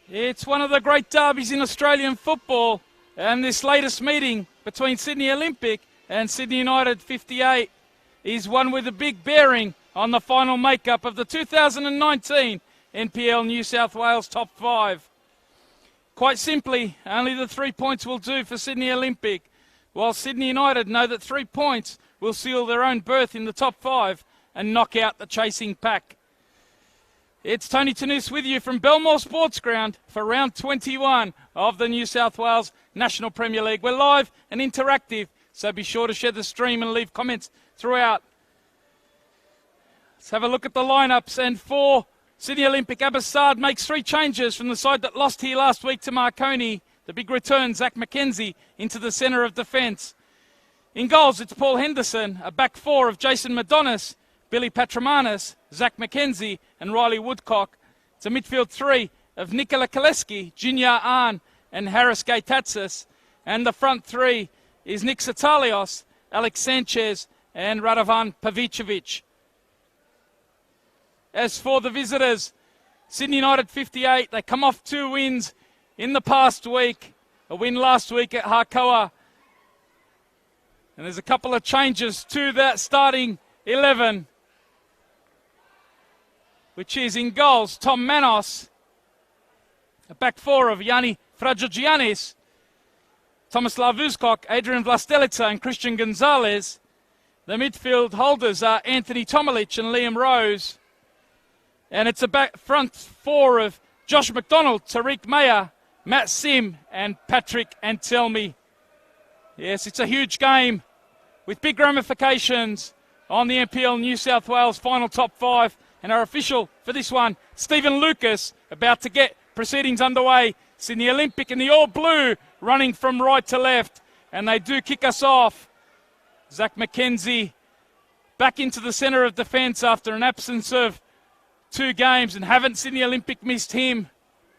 It's one of the great derbies in Australian football, and this latest meeting between Sydney Olympic and Sydney United 58 is one with a big bearing on the final makeup of the 2019 NPL New South Wales Top 5. Quite simply, only the 3 points will do for Sydney Olympic, while Sydney United know that 3 points will seal their own berth in the top 5 and knock out the chasing pack. It's Tony Tanous with you from Belmore Sports Ground for round 21 of the New South Wales National Premier League. We're live and interactive, so be sure to share the stream and leave comments throughout. Let's have a look at the lineups. And for Sydney Olympic, Abbassad makes 3 changes from the side that lost here last week to Marconi. The big return, Zach McKenzie into the centre of defence. In goals, it's Paul Henderson, a back 4 of Jason Madonis, Billy Patramanis, Zach McKenzie and Riley Woodcock. It's a midfield 3 of Nikola Koleski, Junior Arn and Harris Gaitatsis. And the front 3 is Nick Satalios, Alex Sanchez and Radovan Pavicevic. As for the visitors, Sydney United 58, they come off 2 wins in the past week. A win last week at Harcoa. And there's a couple of changes to that starting 11. Which is in goals, Tom Manos, a back 4 of Yanni Fragogiannis, Tomislav Vuskok, Adrian Vlastelica and Christian Gonzalez. The midfield holders are Anthony Tomilic and Liam Rose. And it's a back front 4 of Josh McDonald, Tariq Mayer, Matt Sim and Patrick Antelmi. Yes, it's a huge game with big ramifications on the NPL New South Wales final top 5. And our official for this one, Stephen Lucas, about to get proceedings underway. Sydney Olympic in the all blue, running from right to left. And they do kick us off. Zach McKenzie back into the centre of defence after an absence of 2 games. And haven't Sydney Olympic missed him?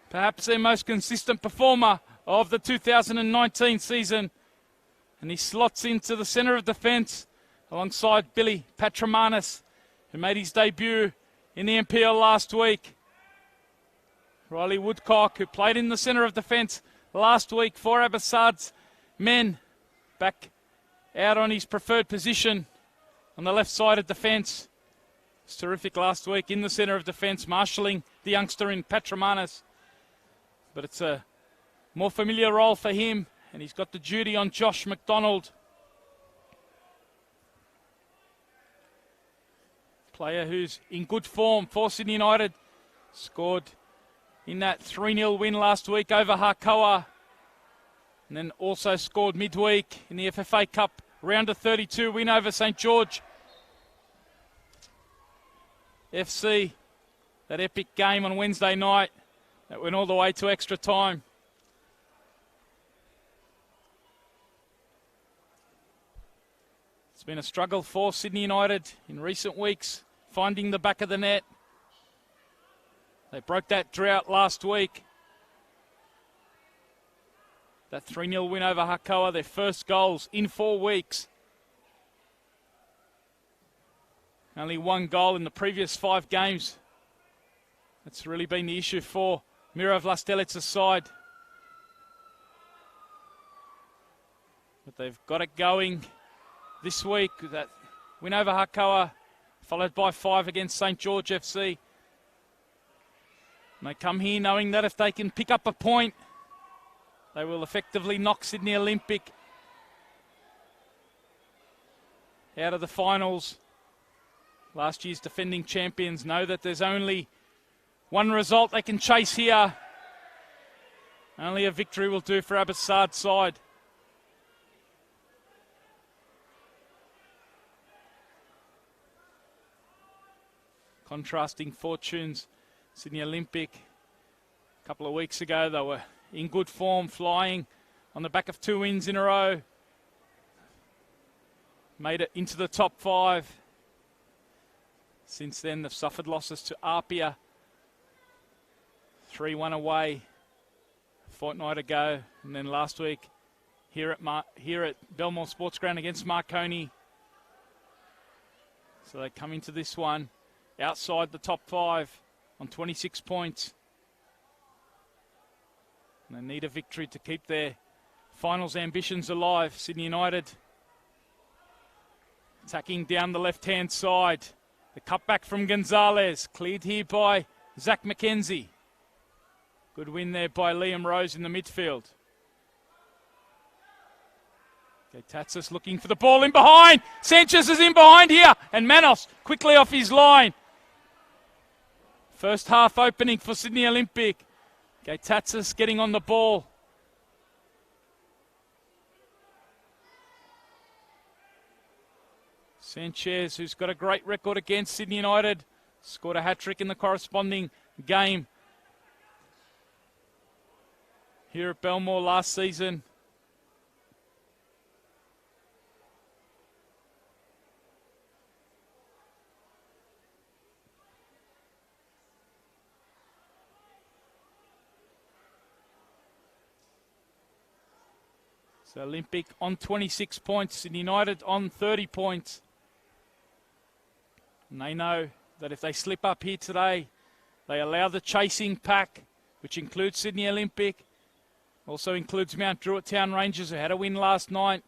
Perhaps their most consistent performer of the 2019 season. And he slots into the centre of defence alongside Billy Patramanis, who made his debut in the NPL last week. Riley Woodcock, who played in the centre of defence last week for Abbassad's men, back out on his preferred position on the left side of defence. It's terrific last week in the centre of defence, marshalling the youngster in Patramanis. But it's a more familiar role for him, and he's got the duty on Josh McDonald. Player who's in good form for Sydney United. Scored in that 3-0 win last week over Harcoa. And then also scored midweek in the FFA Cup round of 32 win over St. George FC. That epic game on Wednesday night that went all the way to extra time. It's been a struggle for Sydney United in recent weeks, finding the back of the net. They broke that drought last week. That 3-0 win over Harcoa, their first goals in 4 weeks. Only 1 goal in the previous 5 games. That's really been the issue for Miro Vlastelica's side. But they've got it going this week with that win over Harcoa, followed by 5 against St. George FC. And they come here knowing that if they can pick up a point, they will effectively knock Sydney Olympic out of the finals. Last year's defending champions know that there's only 1 result they can chase here. Only a victory will do for Abbassad's side. Contrasting fortunes. Sydney Olympic, a couple of weeks ago, they were in good form, flying on the back of 2 wins in a row. Made it into the top 5. Since then, they've suffered losses to Apia. 3-1 away a fortnight ago. And then last week, here at Belmore Sports Ground against Marconi. So they come into this one outside the top 5 on 26 points. And they need a victory to keep their finals ambitions alive. Sydney United attacking down the left-hand side. The cutback from Gonzalez, cleared here by Zach McKenzie. Good win there by Liam Rose in the midfield. Tatsis looking for the ball in behind. Sanchez is in behind here. And Manos quickly off his line. First half opening for Sydney Olympic. Tatsis getting on the ball. Sanchez, who's got a great record against Sydney United, scored a hat-trick in the corresponding game here at Belmore last season. So Olympic on 26 points, Sydney United on 30 points. And they know that if they slip up here today, they allow the chasing pack, which includes Sydney Olympic, also includes Mount Druitt Town Rangers, who had a win last night,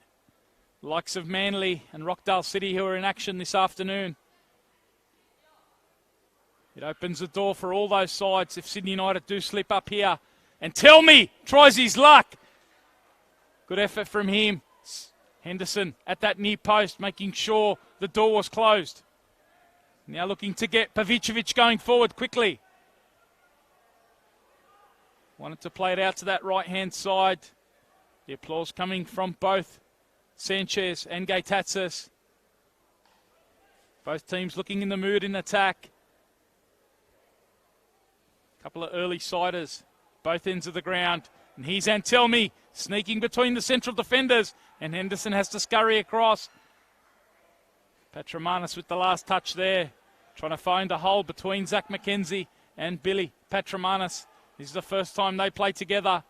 the likes of Manly and Rockdale City, who are in action this afternoon. It opens the door for all those sides if Sydney United do slip up here. And Tell Me tries his luck. Good effort from him. Henderson at that near post, making sure the door was closed. Now looking to get Pavicevic going forward quickly. Wanted to play it out to that right-hand side. The applause coming from both Sanchez and Gatatsis. Both teams looking in the mood in attack. Couple of early siders, both ends of the ground. And here's Antelmi sneaking between the central defenders. And Henderson has to scurry across. Patramanis with the last touch there. Trying to find a hole between Zach McKenzie and Billy Patramanis. This is the first time they play together.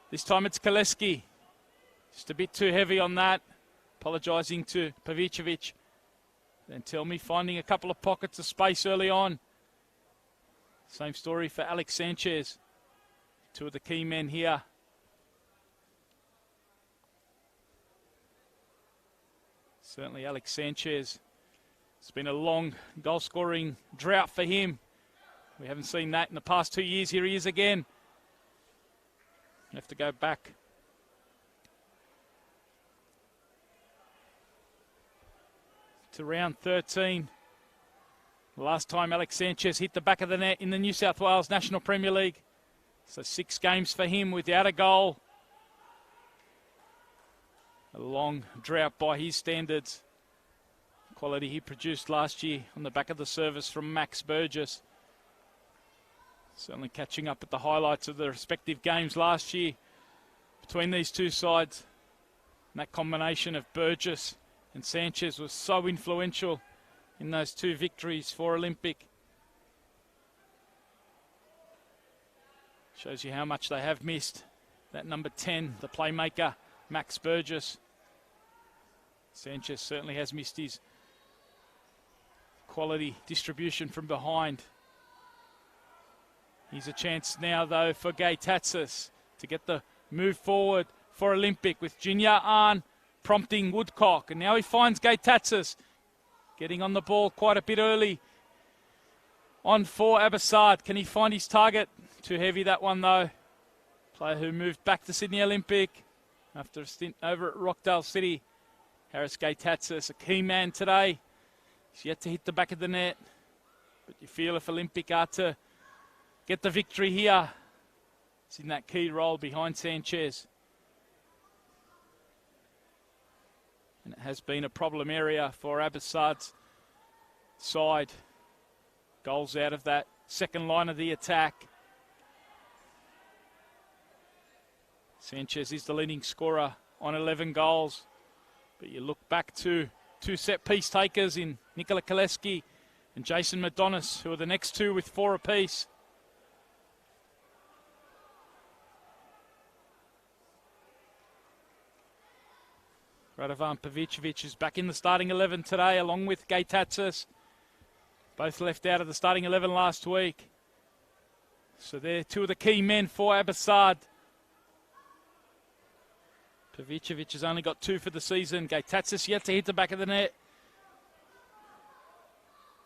This time it's Koleski. Just a bit too heavy on that. Apologising to Pavicevic. Then Antelmi finding a couple of pockets of space early on. Same story for Alex Sanchez. Two of the key men here. Certainly Alex Sanchez. It's been a long goal-scoring drought for him. We haven't seen that in the past 2 years. Here he is again. We have to go back to round 13. The last time Alex Sanchez hit the back of the net in the New South Wales National Premier League. So 6 games for him without a goal. A long drought by his standards. Quality he produced last year on the back of the service from Max Burgess. Certainly catching up at the highlights of the respective games last year between these two sides. And that combination of Burgess and Sanchez was so influential in those 2 victories for Olympic. Shows you how much they have missed. That number 10, the playmaker, Max Burgess. Sanchez certainly has missed his quality distribution from behind. Here's a chance now, though, for Gatatsis to get the move forward for Olympic with Jinya Ahn prompting Woodcock. And now he finds Gatatsis getting on the ball quite a bit early on for Abassad. Can he find his target? Too heavy that one, though. Player who moved back to Sydney Olympic after a stint over at Rockdale City. Harris Gatatsis, a key man today. He's yet to hit the back of the net. But you feel if Olympic are to get the victory here, it's in that key role behind Sanchez. And it has been a problem area for Abassad's side. Goals out of that second line of the attack. Sanchez is the leading scorer on 11 goals. But you look back to 2 set-piece takers in Nikola Koleski and Jason Madonis, who are the next 2 with 4 apiece. Radovan Pavicevic is back in the starting 11 today, along with Gatatsis. Both left out of the starting 11 last week. So they're two of the key men for Abasad. Pavicevic has only got 2 for the season. Gatatsis yet to hit the back of the net.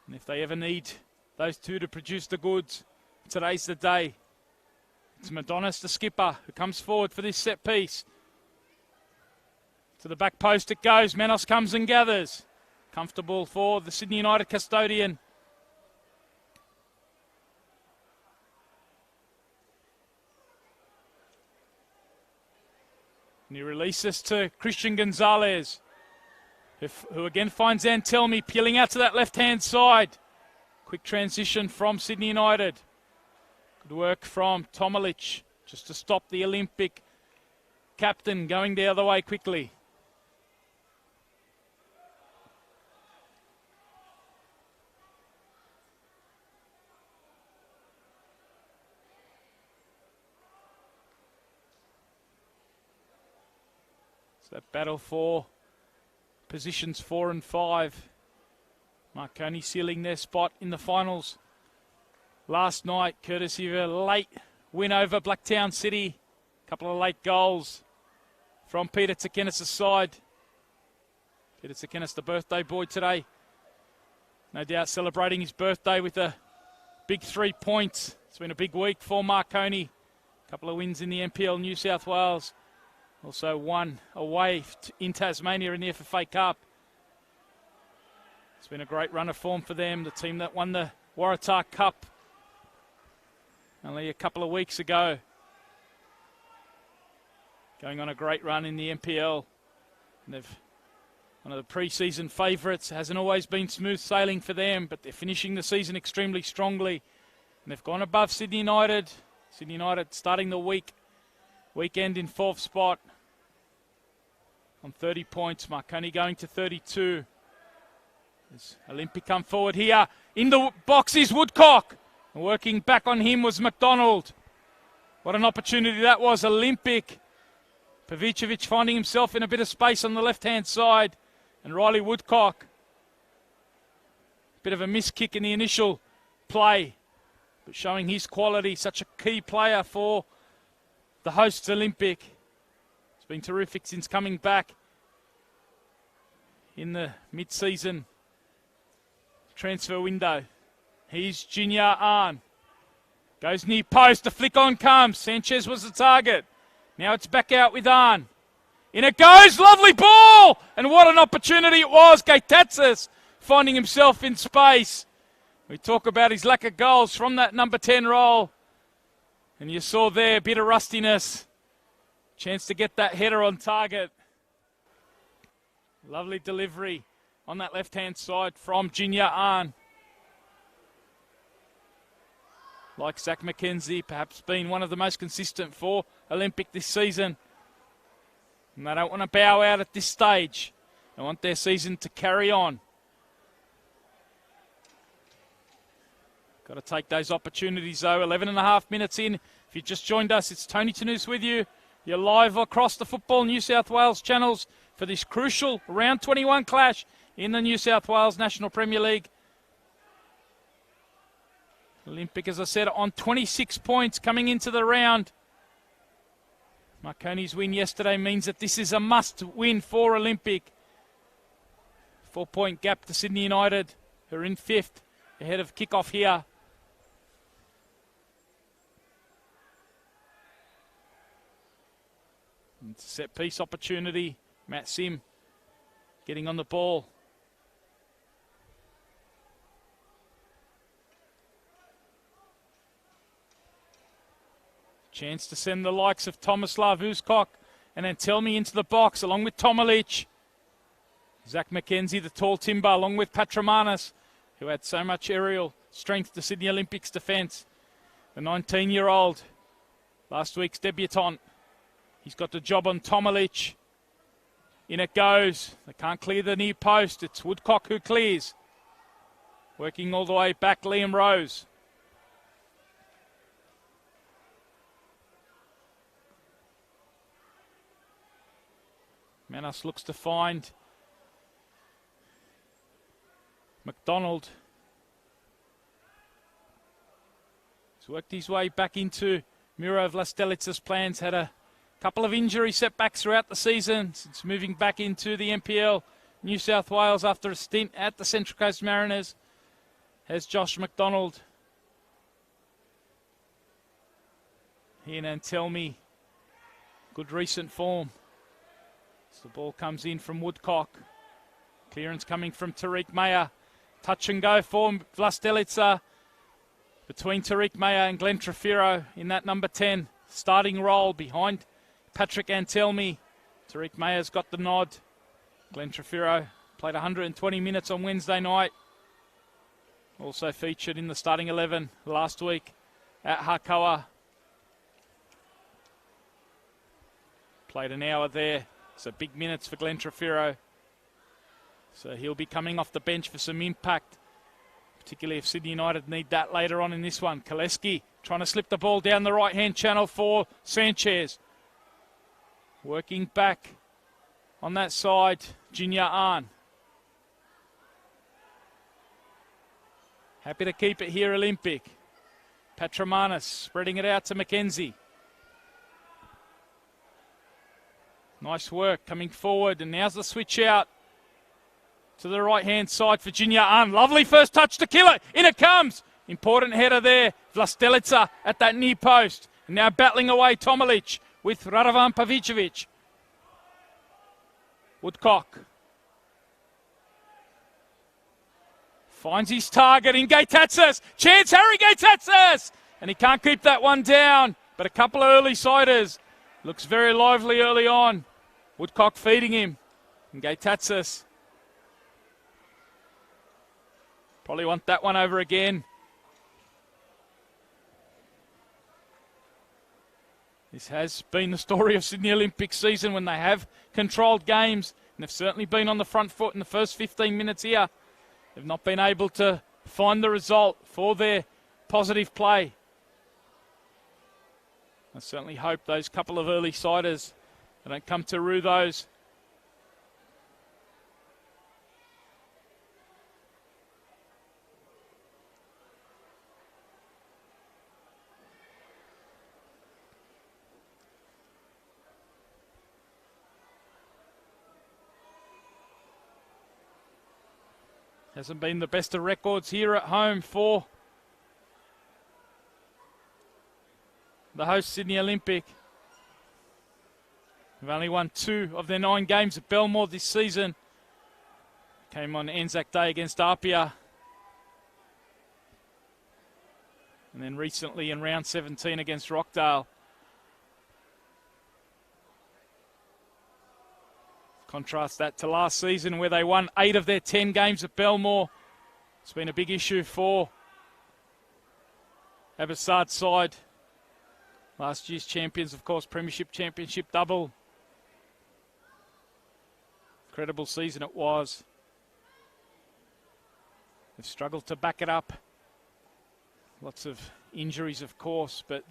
And if they ever need those two to produce the goods, today's the day. It's Madonis, the skipper, who comes forward for this set piece. To the back post it goes. Manos comes and gathers. Comfortable for the Sydney United custodian. And he releases to Christian Gonzalez, who again finds Antelmi peeling out to that left-hand side. Quick transition from Sydney United. Good work from Tomalic just to stop the Olympic captain going the other way quickly. That battle for positions 4 and 5. Marconi sealing their spot in the finals last night, courtesy of a late win over Blacktown City. A couple of late goals from Peter Tsakenis' side. Peter Tsakenis, the birthday boy today. No doubt celebrating his birthday with a big 3 points. It's been a big week for Marconi. A couple of wins in the NPL New South Wales. Also one away in Tasmania in the FFA Cup. It's been a great run of form for them, the team that won the Waratah Cup only a couple of weeks ago. Going on a great run in the NPL. And they've one of the pre-season favourites. Hasn't always been smooth sailing for them, but they're finishing the season extremely strongly. And they've gone above Sydney United. Sydney United starting the weekend in 4th spot on 30 points. Marconi going to 32. As Olympic come forward here. In the box is Woodcock. And working back on him was McDonald. What an opportunity that was. Olympic. Pavicevic finding himself in a bit of space on the left-hand side. And Riley Woodcock. Bit of a miss kick in the initial play. But showing his quality. Such a key player for the hosts Olympic. It's been terrific since coming back in the mid-season transfer window. Here's Junior Arn. Goes near post. The flick on comes. Sanchez was the target. Now it's back out with Arn. In it goes. Lovely ball. And what an opportunity it was. Gatatsis finding himself in space. We talk about his lack of goals from that number 10 role. And you saw there a bit of rustiness. Chance to get that header on target. Lovely delivery on that left-hand side from Junior Arn. Like Zach McKenzie, perhaps been one of the most consistent for Olympic this season. And they don't want to bow out at this stage. They want their season to carry on. Got to take those opportunities though. 11 and a half minutes in. If you just joined us, it's Tony Tanous with you. You're live across the Football New South Wales channels for this crucial round 21 clash in the New South Wales National Premier League. Olympic, as I said, on 26 points coming into the round. Marconi's win yesterday means that this is a must win for Olympic. 4-point gap to Sydney United, who are in 5th, ahead of kickoff here. It's a set piece opportunity. Matt Sim getting on the ball. Chance to send the likes of Tomislav Uskok and Antelmi into the box along with Tomalic. Zach McKenzie, the tall timber, along with Patramanis, who had so much aerial strength to Sydney Olympics defence. The 19-year-old, last week's debutant. He's got the job on Tomalic. In it goes. They can't clear the near post. It's Woodcock who clears. Working all the way back, Liam Rose. Manos looks to find McDonald. As worked his way back into Miro Vlastelica's plans. Had a couple of injury setbacks throughout the season since moving back into the NPL New South Wales after a stint at the Central Coast Mariners. Has Josh McDonald. Here and tell me, good recent form. As the ball comes in from Woodcock. Clearance coming from Tariq Mayer. Touch and go for Vlastelica. Between Tariq Mayer and Glenn Trefiro in that number 10 starting role behind Patrick Antelmi. Tariq Mayer's got the nod. Glenn Trefiro played 120 minutes on Wednesday night. Also featured in the starting 11 last week at Hakawa. Played an hour there, so big minutes for Glenn Trefiro. So he'll be coming off the bench for some impact, particularly if Sydney United need that later on in this one. Koleski trying to slip the ball down the right-hand channel for Sanchez. Working back on that side, Junior Ahn. Happy to keep it here, Olympic. Patramanis spreading it out to McKenzie. Nice work coming forward, and now's the switch out to the right-hand side for Junior Ahn. Lovely first touch to kill it. In it comes. Important header there. Vlastelica at that near post. And now battling away Tomalic with Radovan Pavicevic. Woodcock finds his target in Gaitatzis. Chance Harry Gaitatzis! And he can't keep that one down. But a couple of early siders. Looks very lively early on. Woodcock feeding him. And Gaitatzis probably want that one over again. This has been the story of Sydney Olympic season when they have controlled games. And they've certainly been on the front foot in the first 15 minutes here. They've not been able to find the result for their positive play. I certainly hope those couple of early siders, they don't come to rue those. Hasn't been the best of records here at home for the host Sydney Olympic. They've only won 2 of their 9 games at Belmore this season. Came on Anzac Day against Apia. And then recently in round 17 against Rockdale. Contrast that to last season where they won 8 of their 10 games at Belmore. It's been a big issue for Abbotsard's side. Last year's champions, of course, Premiership Championship double. Incredible season it was. They've struggled to back it up. Lots of injuries, of course, but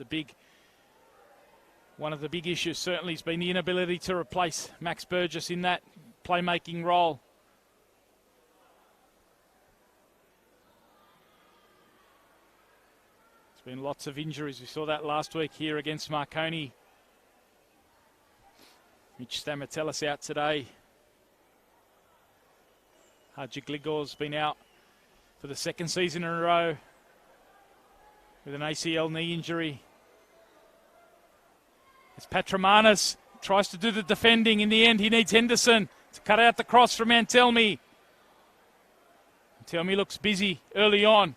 one of the big issues certainly has been the inability to replace Max Burgess in that playmaking role. There's been lots of injuries. We saw that last week here against Marconi. Mitch Stamatellis out today. Hadji Gligor's been out for the second season in a row with an ACL knee injury. As Patramanis tries to do the defending, in the end he needs Henderson to cut out the cross from Antelmi. Antelmi looks busy early on.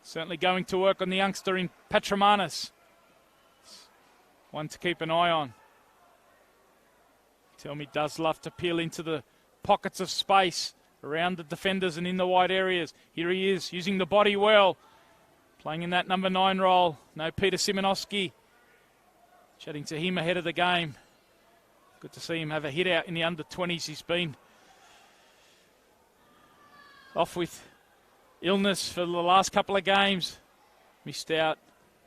Certainly going to work on the youngster in Patramanis. One to keep an eye on. Antelmi does love to peel into the pockets of space around the defenders and in the wide areas. Here he is, using the body well. Playing in that number 9 role. No Peter Simonowski. Chatting to him ahead of the game. Good to see him have a hit out in the under-20s. He's been off with illness for the last couple of games. Missed out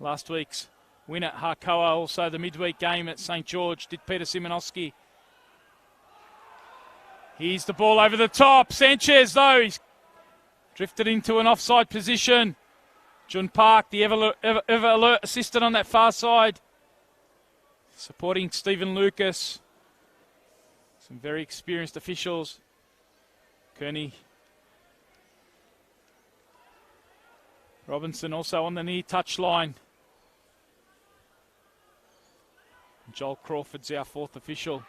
last week's win at Harkoa. Also the midweek game at St. George. Did Peter Simonowski. Here's the ball over the top. Sanchez, though, he's drifted into an offside position. Jun Park, the ever alert assistant on that far side, supporting Stephen Lucas. Some very experienced officials. Kearney Robinson also on the near touchline. Joel Crawford's our fourth official.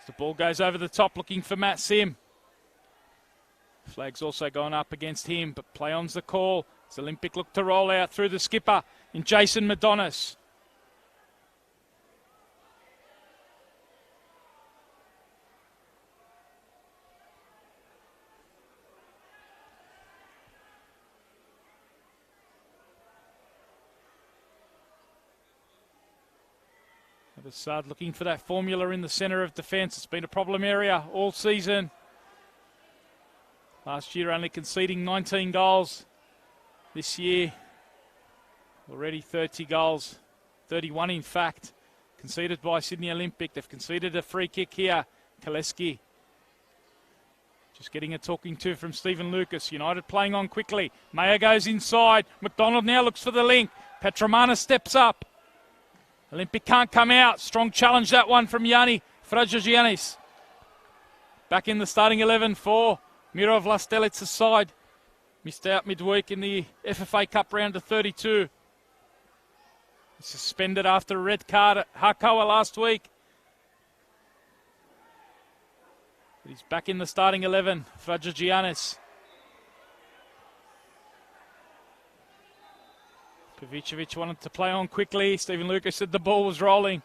As the ball goes over the top, looking for Matt Sim. Flag's also gone up against him, but play on's the call. As Olympic look to roll out through the skipper in Jason Madonis. Assad looking for that formula in the centre of defence. It's been a problem area all season. Last year only conceding 19 goals. This year already 30 goals. 31 in fact. Conceded by Sydney Olympic. They've conceded a free kick here. Kaleski just getting a talking to from Stephen Lucas. United playing on quickly. Mayer goes inside. McDonald now looks for the link. Petromana steps up. Olympic can't come out. Strong challenge that one from Yanni Frajogiannis. Back in the starting 11 for Miro Vlastelica's side. Missed out midweek in the FFA Cup round of 32. Suspended after a red card at Hakoa last week. But he's back in the starting 11. Frajogiannis. Pavicevic wanted to play on quickly. Stephen Lucas said the ball was rolling.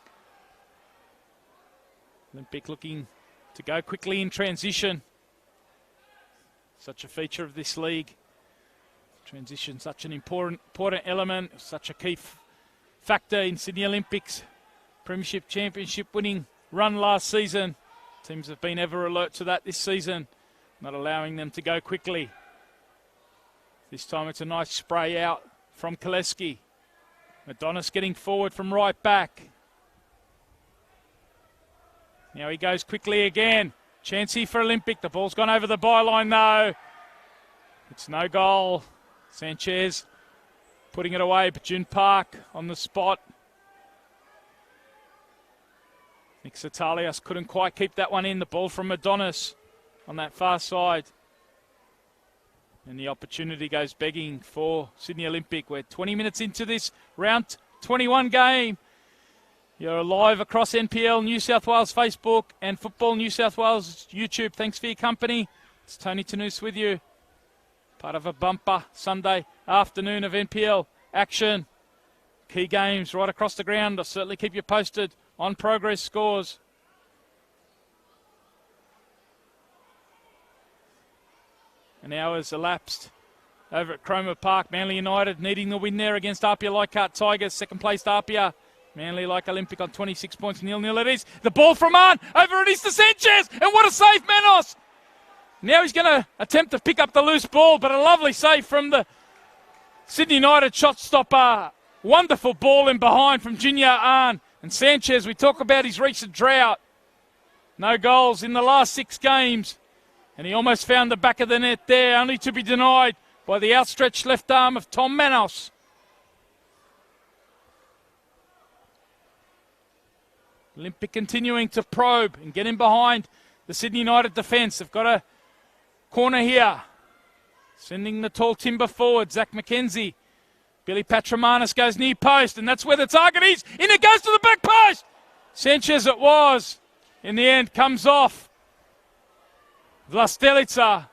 Olympic looking to go quickly in transition. Such a feature of this league. Transition, such an important element, such a key factor in Sydney Olympics' Premiership Championship winning run last season. Teams have been ever alert to that this season, not allowing them to go quickly. This time it's a nice spray out from Kaleski. Madonis getting forward from right back. Now he goes quickly again. Chance here for Olympic. The ball's gone over the byline though. It's no goal. Sanchez putting it away, but June Park on the spot. Nick Satalias couldn't quite keep that one in. The ball from Madonis on that far side. And the opportunity goes begging for Sydney Olympic. We're 20 minutes into this round 21 game. You're live across NPL New South Wales Facebook and Football New South Wales YouTube. Thanks for your company. It's Tony Tanous with you. Part of a bumper Sunday afternoon of NPL action. Key games right across the ground. I'll certainly keep you posted on progress scores. An hour's elapsed over at Cromer Park. Manly United needing the win there against Apia Leichhardt Tigers. Second place Apia. Manly like Olympic on 26 points. 0-0 it is. The ball from Arn. Over it is to Sanchez. And what a save, Manos. Now he's going to attempt to pick up the loose ball, but a lovely save from the Sydney United shot stopper. Wonderful ball in behind from Junior Arn. And Sanchez, we talk about his recent drought. No goals in the last 6 games. And he almost found the back of the net there, only to be denied by the outstretched left arm of Tom Manos. Olympic continuing to probe and get in behind the Sydney United defence. They've got a corner here. Sending the tall timber forward, Zach McKenzie. Billy Patromanis goes near post, and that's where the target is. In it goes to the back post. Sanchez it was. In the end, comes off. Vlastelica.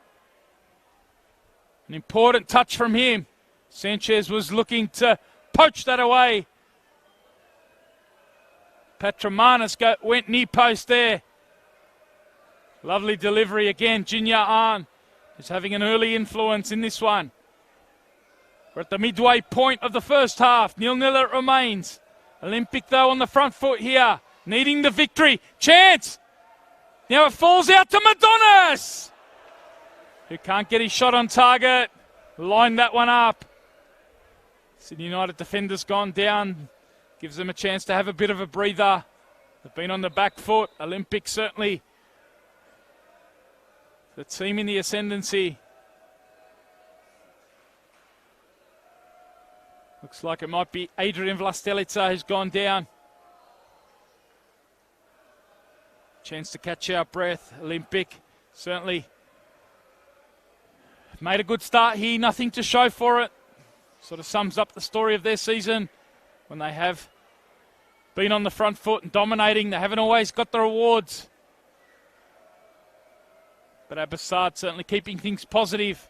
An important touch from him. Sanchez was looking to poach that away. Patromanis went near post there. Lovely delivery again. Junior Arn is having an early influence in this one. We're at the midway point of the first half. 0-0 it remains. Olympic though on the front foot here. Needing the victory. Chance. Now it falls out to Madonis, who can't get his shot on target. Lined that one up. Sydney United defenders gone down. Gives them a chance to have a bit of a breather. They've been on the back foot. Olympic certainly the team in the ascendancy. Looks like it might be Adrian Vlastelica who's gone down. Chance to catch our breath. Olympic certainly made a good start here. Nothing to show for it. Sort of sums up the story of their season. When they have been on the front foot and dominating, they haven't always got the rewards. But Abbassad certainly keeping things positive.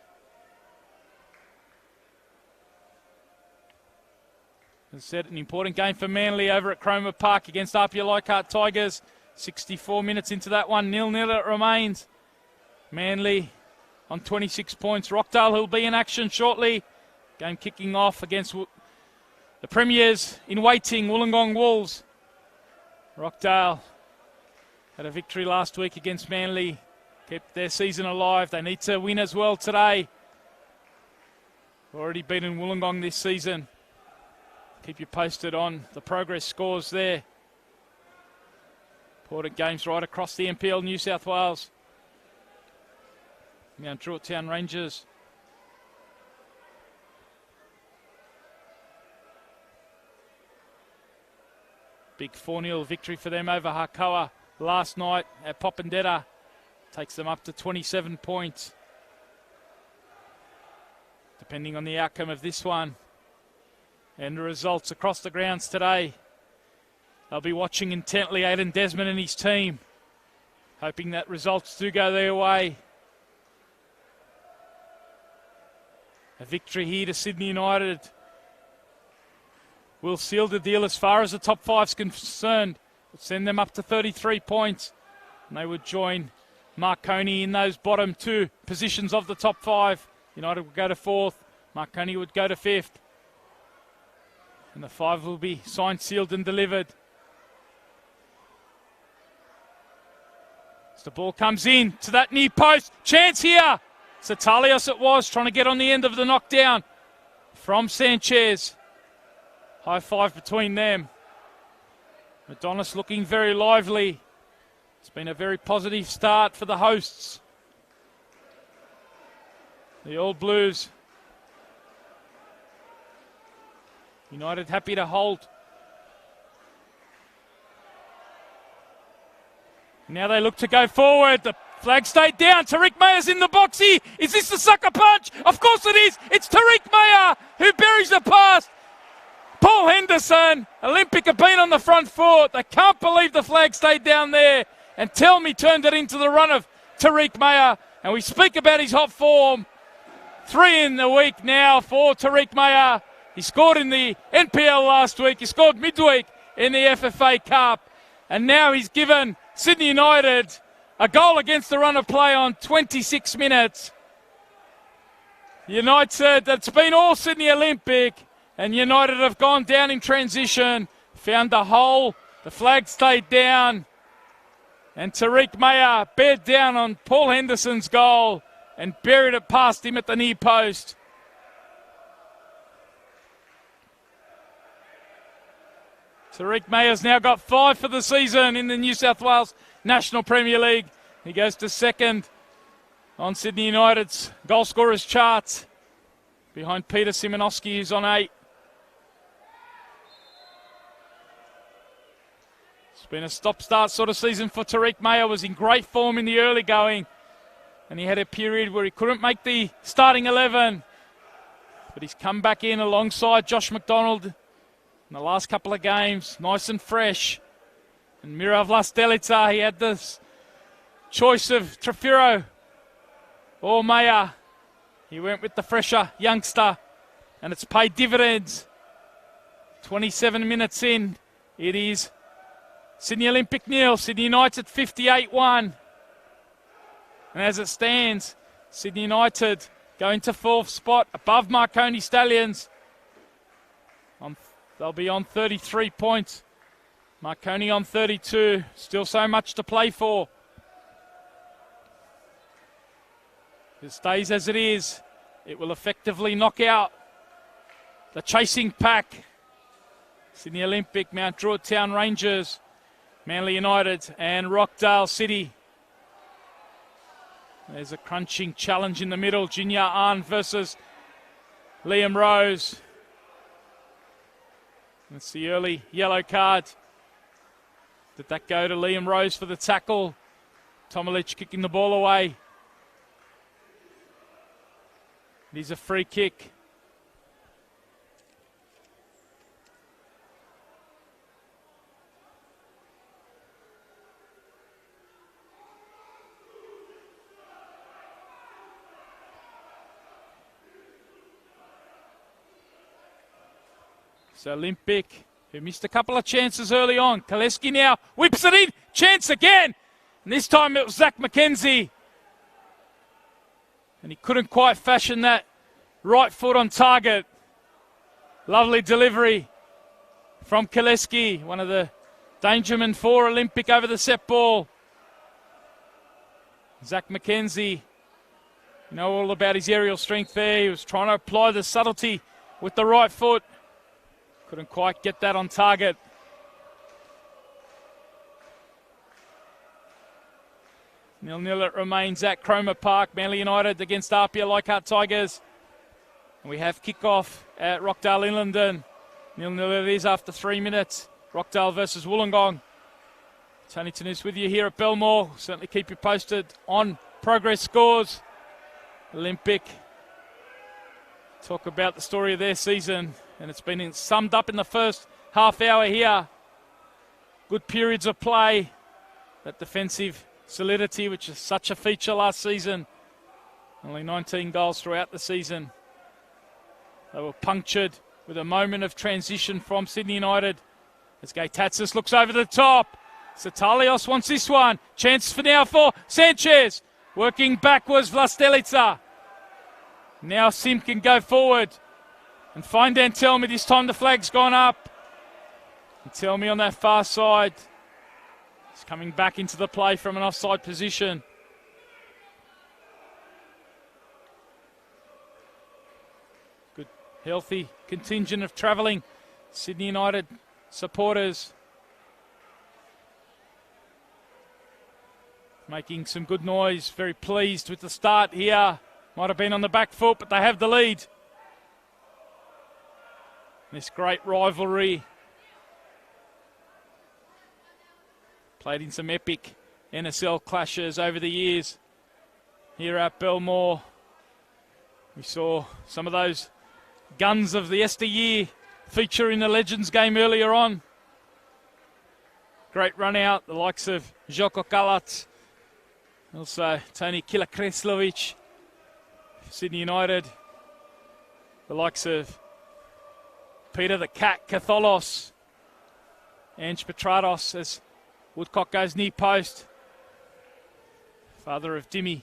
As I said, an important game for Manly over at Cromer Park against Apia Leichhardt Tigers. 64 minutes into that one, 0-0 it remains. Manly on 26 points. Rockdale who'll be in action shortly. Game kicking off against the Premiers in waiting, Wollongong Wolves. Rockdale had a victory last week against Manly. Kept their season alive. They need to win as well today. Already beaten Wollongong this season. Keep you posted on the progress scores there. Important games right across the NPL, New South Wales. Mount Druitt Town Rangers. Big 4-0 victory for them over Hakoah last night at Popondetta. Takes them up to 27 points. Depending on the outcome of this one and the results across the grounds today, they'll be watching intently Aidan Desmond and his team, hoping that results do go their way. A victory here to Sydney United will seal the deal as far as the top five's concerned. It'll send them up to 33 points. And they would join Marconi in those bottom two positions of the top five. United would go to fourth. Marconi would go to fifth. And the five will be signed, sealed and delivered. As the ball comes in to that near post. Chance here. Satalios it was, trying to get on the end of the knockdown from Sanchez. High five between them. Adonis looking very lively. It's been a very positive start for the hosts. The All Blues. United happy to hold. Now they look to go forward. The flag stayed down. Tariq Mayer's in the boxy. Is this the sucker punch? Of course it is. It's Tariq Mayer who buries the pass. Paul Henderson. Olympic have been on the front foot. They can't believe the flag stayed down there. And Telmy turned it into the run of Tariq Mayer. And we speak about his hot form. 3 in the week now for Tariq Mayer. He scored in the NPL last week. He scored midweek in the FFA Cup. And now he's given Sydney United a goal against the run of play on 26 minutes. United said that's been all Sydney Olympic. And United have gone down in transition. Found the hole. The flag stayed down. And Tariq Mayer bared down on Paul Henderson's goal and buried it past him at the near post. Tariq Mayer's now got 5 for the season in the New South Wales National Premier League. He goes to second on Sydney United's goal scorers charts, behind Peter Simonowski, who's on 8. It's been a stop-start sort of season for Tariq Mayer. Was in great form in the early going, and he had a period where he couldn't make the starting 11. But he's come back in alongside Josh McDonald in the last couple of games, nice and fresh. And Mira Vlastelica, he had this choice of Trefiro or Mayer. He went with the fresher youngster, and it's paid dividends. 27 minutes in, it is Sydney Olympic 0, Sydney United 58-1. And as it stands, Sydney United going to 4th spot above Marconi Stallions. They'll be on 33 points. Marconi on 32. Still so much to play for. If it stays as it is, it will effectively knock out the chasing pack. Sydney Olympic, Mount Druitt Town Rangers, Manly United and Rockdale City. There's a crunching challenge in the middle. Jinya Ahn versus Liam Rose. It's the early yellow card. Did that go to Liam Rose for the tackle? Tomilic kicking the ball away. It is a free kick. So Olympic, who missed a couple of chances early on. Kaleski now whips it in. Chance again. And this time it was Zach McKenzie. And he couldn't quite fashion that right foot on target. Lovely delivery from Kaleski, one of the dangermen for Olympic over the set ball. Zach McKenzie, you know all about his aerial strength there. He was trying to apply the subtlety with the right foot. Couldn't quite get that on target. Nil-nil it remains at Cromer Park. Manly United against Apia Leichhardt Tigers. And we have kickoff at Rockdale Inlandon. Nil-nil it is after 3 minutes. Rockdale versus Wollongong. Tony Tanous with you here at Belmore. Certainly keep you posted on progress scores. Olympic talk about the story of their season. And it's been summed up in the first half hour here. Good periods of play. That defensive solidity, which is such a feature last season. Only 19 goals throughout the season. They were punctured with a moment of transition from Sydney United. As Gaitatsis looks over the top. Satalios wants this one. Chance for now for Sanchez. Working backwards, Vlastelica. Now Sim can go forward. And find Antelmi. This time the flag's gone up. Antelmi on that far side. He's coming back into the play from an offside position. Good, healthy contingent of travelling Sydney United supporters. Making some good noise. Very pleased with the start here. Might have been on the back foot, but they have the lead. This great rivalry. Played in some epic NSL clashes over the years. Here at Belmore, we saw some of those guns of the yesteryear feature in the Legends game earlier on. Great run out, the likes of Joko Kalac, also Tony Kilakreslovic, Sydney United, the likes of Peter the Cat Katholos, Ange Petratos as Woodcock goes near post. Father of Dimmy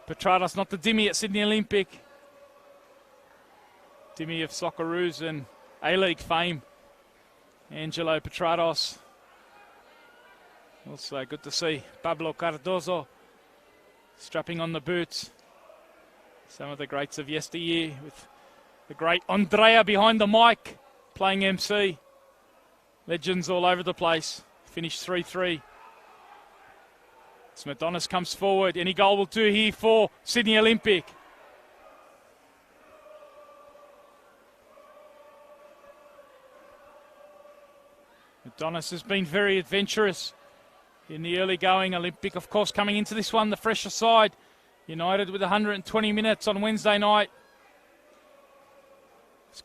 Petratos, not the Dimmy at Sydney Olympic. Dimmy of Socceroos and A-League fame. Angelo Petratos. Also good to see Pablo Cardozo strapping on the boots. Some of the greats of yesteryear with the great Andrea behind the mic, playing MC. Legends all over the place. Finished 3-3. Smedonis comes forward. Any goal will do here for Sydney Olympic. Adonis has been very adventurous in the early going. Olympic, of course, coming into this one, the fresher side. United with 120 minutes on Wednesday night.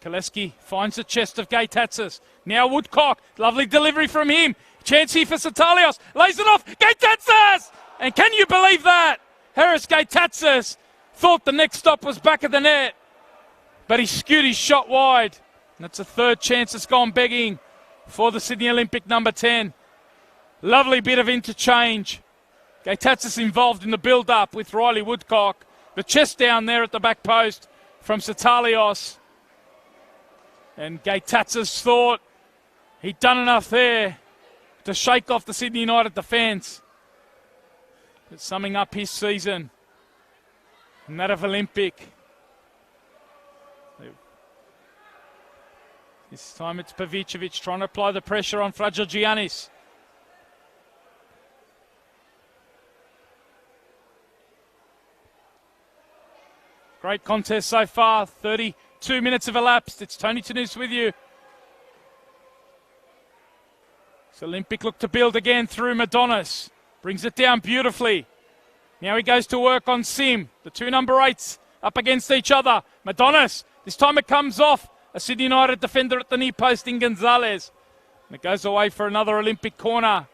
Kaleski finds the chest of Gaitatsis. Now Woodcock. Lovely delivery from him. Chance here for Satalios. Lays it off. Gaitatsis! And can you believe that? Harris Gaitatsis thought the next stop was back of the net. But he skewed his shot wide. And that's a third chance that's gone begging for the Sydney Olympic number 10. Lovely bit of interchange. Gaitatsis involved in the build-up with Riley Woodcock. The chest down there at the back post from Satalios. And Gaitatsis thought he'd done enough there to shake off the Sydney United defence. But summing up his season, and that of Olympic. This time it's Pavicevic trying to apply the pressure on Fragogiannis. Great contest so far. 32 minutes have elapsed. It's Tony Tanous with you. So Olympic look to build again through Madonis. Brings it down beautifully. Now he goes to work on Sim. The two number 8s up against each other. Madonis. This time it comes off. A Sydney United defender at the knee post in Gonzalez. And it goes away for another Olympic corner.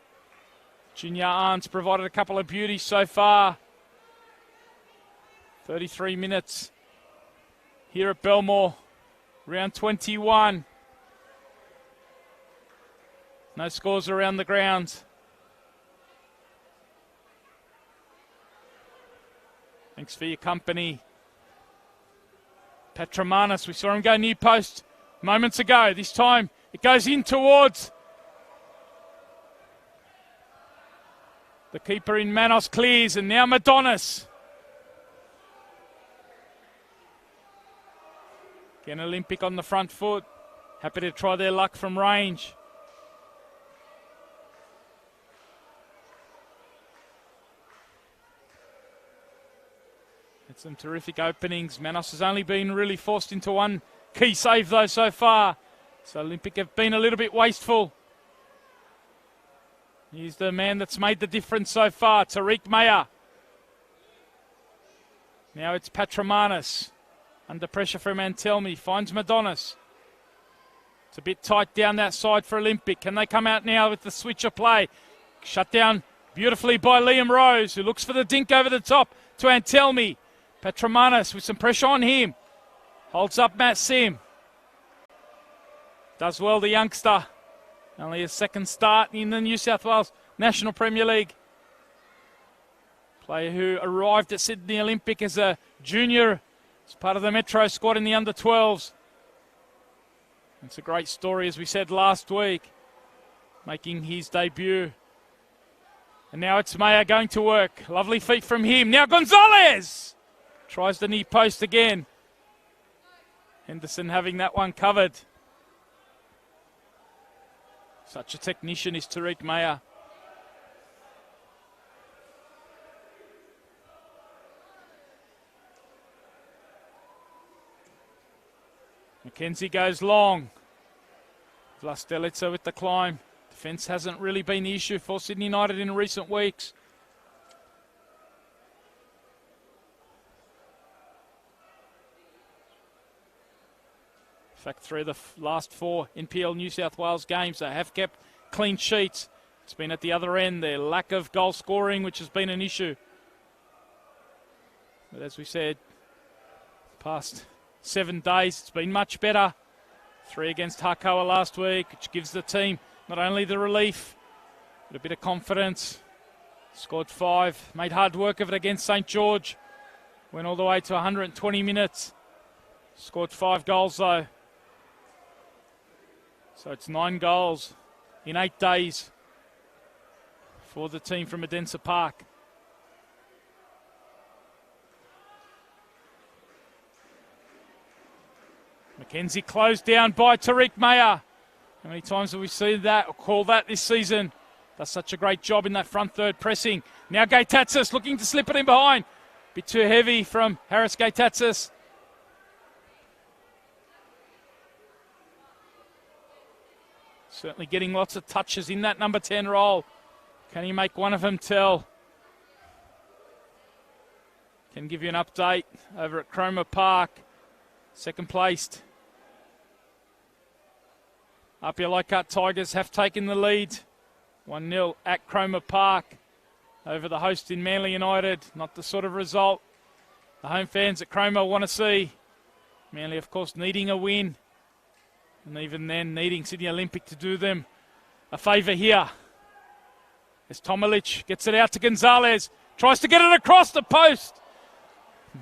Junior Arns provided a couple of beauties so far. 33 minutes here at Belmore. Round 21. No scores around the grounds. Thanks for your company. Petromanis, we saw him go near post moments ago. This time it goes in towards the keeper in Manos, clears, and now Madonis. Again, Olympic on the front foot. Happy to try their luck from range. Had some terrific openings. Manos has only been really forced into one key save though so far. So Olympic have been a little bit wasteful. He's the man that's made the difference so far, Tariq Mayer. Now it's Patromanis. Under pressure from Antelmi. Finds Madonis. It's a bit tight down that side for Olympic. Can they come out now with the switch of play? Shut down beautifully by Liam Rose, who looks for the dink over the top to Antelmi. Patromanis with some pressure on him. Holds up Matt Sim. Does well, the youngster. Only his second start in the New South Wales National Premier League. Player who arrived at Sydney Olympic as a junior, as part of the Metro squad in the under-12s. It's a great story, as we said last week, making his debut. And now it's Mayer going to work. Lovely feet from him. Now Gonzalez tries the knee post again. Henderson having that one covered. Such a technician is Tariq Mayer. McKenzie goes long. Vlastelica with the climb. Defence hasn't really been the issue for Sydney United in recent weeks. In fact, 3 of the last 4 NPL New South Wales games, they have kept clean sheets. It's been at the other end, their lack of goal scoring, which has been an issue. But as we said, past 7 days, it's been much better. 3 against Hakoa last week, which gives the team not only the relief, but a bit of confidence. Scored 5, made hard work of it against St George. Went all the way to 120 minutes. Scored 5 goals though. So it's 9 goals in 8 days for the team from Adensa Park. McKenzie closed down by Tariq Mayer. How many times have we seen that or called that this season? Does such a great job in that front third pressing. Now Gaitatsis looking to slip it in behind. Bit too heavy from Harris Gaitatsis. Certainly getting lots of touches in that number 10 role. Can he make one of them tell? Can give you an update over at Cromer Park. Second placed. Apia Leichhardt Tigers have taken the lead. 1-0 at Cromer Park over the host in Manly United. Not the sort of result the home fans at Cromer want to see. Manly, of course, needing a win. And even then, needing Sydney Olympic to do them a favour here. As Tomilic gets it out to Gonzalez. Tries to get it across the post.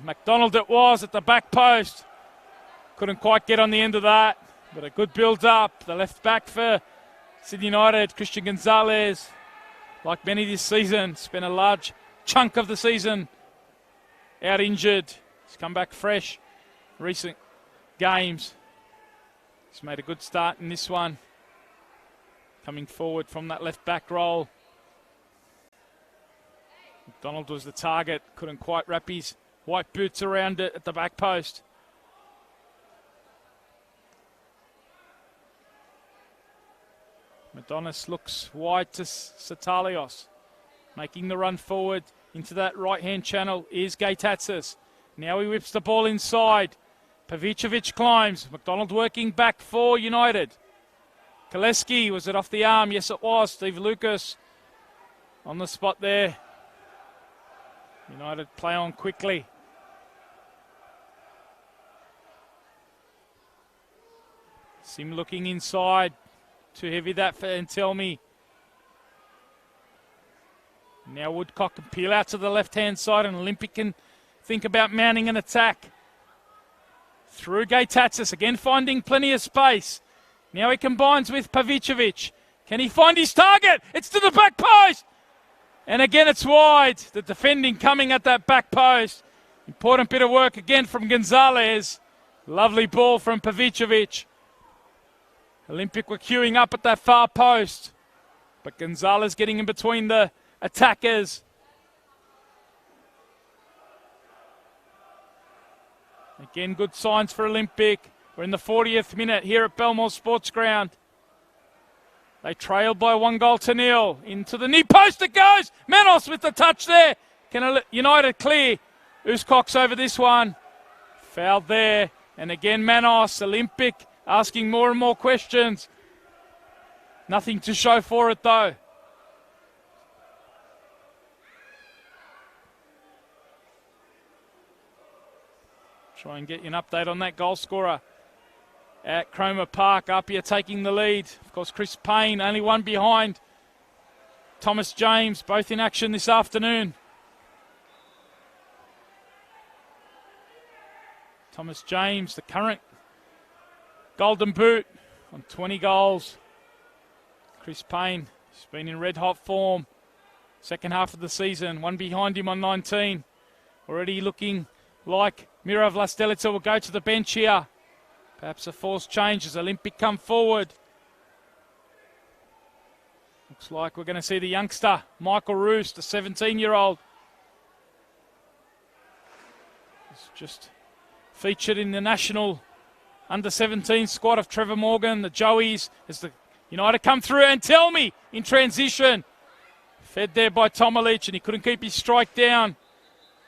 McDonald it was at the back post. Couldn't quite get on the end of that. But a good build-up. The left back for Sydney United, Christian Gonzalez, like many this season, spent a large chunk of the season out injured. He's come back fresh. Recent games. He's made a good start in this one. Coming forward from that left back role. McDonald was the target. Couldn't quite wrap his white boots around it at the back post. Madonis looks wide to Satalios. Making the run forward into that right-hand channel is Gaitatsis. Now he whips the ball inside. Pavicevic climbs. McDonald working back for United. Koleski, was it off the arm? Yes, it was. Steve Lucas on the spot there. United play on quickly. Sim looking inside. Too heavy that for Antelmi. Now Woodcock can peel out to the left-hand side, and Olympic can think about mounting an attack. Through Gaitatsis, again finding plenty of space. Now he combines with Pavicevic. Can he find his target? It's to the back post! And again it's wide. The defending coming at that back post. Important bit of work again from Gonzalez. Lovely ball from Pavicevic. Olympic were queuing up at that far post. But Gonzalez getting in between the attackers. Again, good signs for Olympic. We're in the 40th minute here at Belmore Sports Ground. They trailed by 1-0. Into the knee post it goes. Manos with the touch there. Can United clear? Uscox over this one. Fouled there. And again, Manos. Olympic asking more and more questions. Nothing to show for it though. Try and get you an update on that goal scorer at Cromer Park. Apia taking the lead. Of course, Chris Payne, only one behind. Thomas James, both in action this afternoon. Thomas James, the current Golden Boot on 20 goals. Chris Payne has been in red-hot form. Second half of the season, one behind him on 19. Already looking like Mira Vlastelica will go to the bench here. Perhaps a forced change as Olympic come forward. Looks like we're going to see the youngster, Michael Roos, the 17-year-old. He's just featured in the national under-17 squad of Trevor Morgan, the Joeys, as the United come through. And tell me, in transition, fed there by Tomalich, and he couldn't keep his strike down.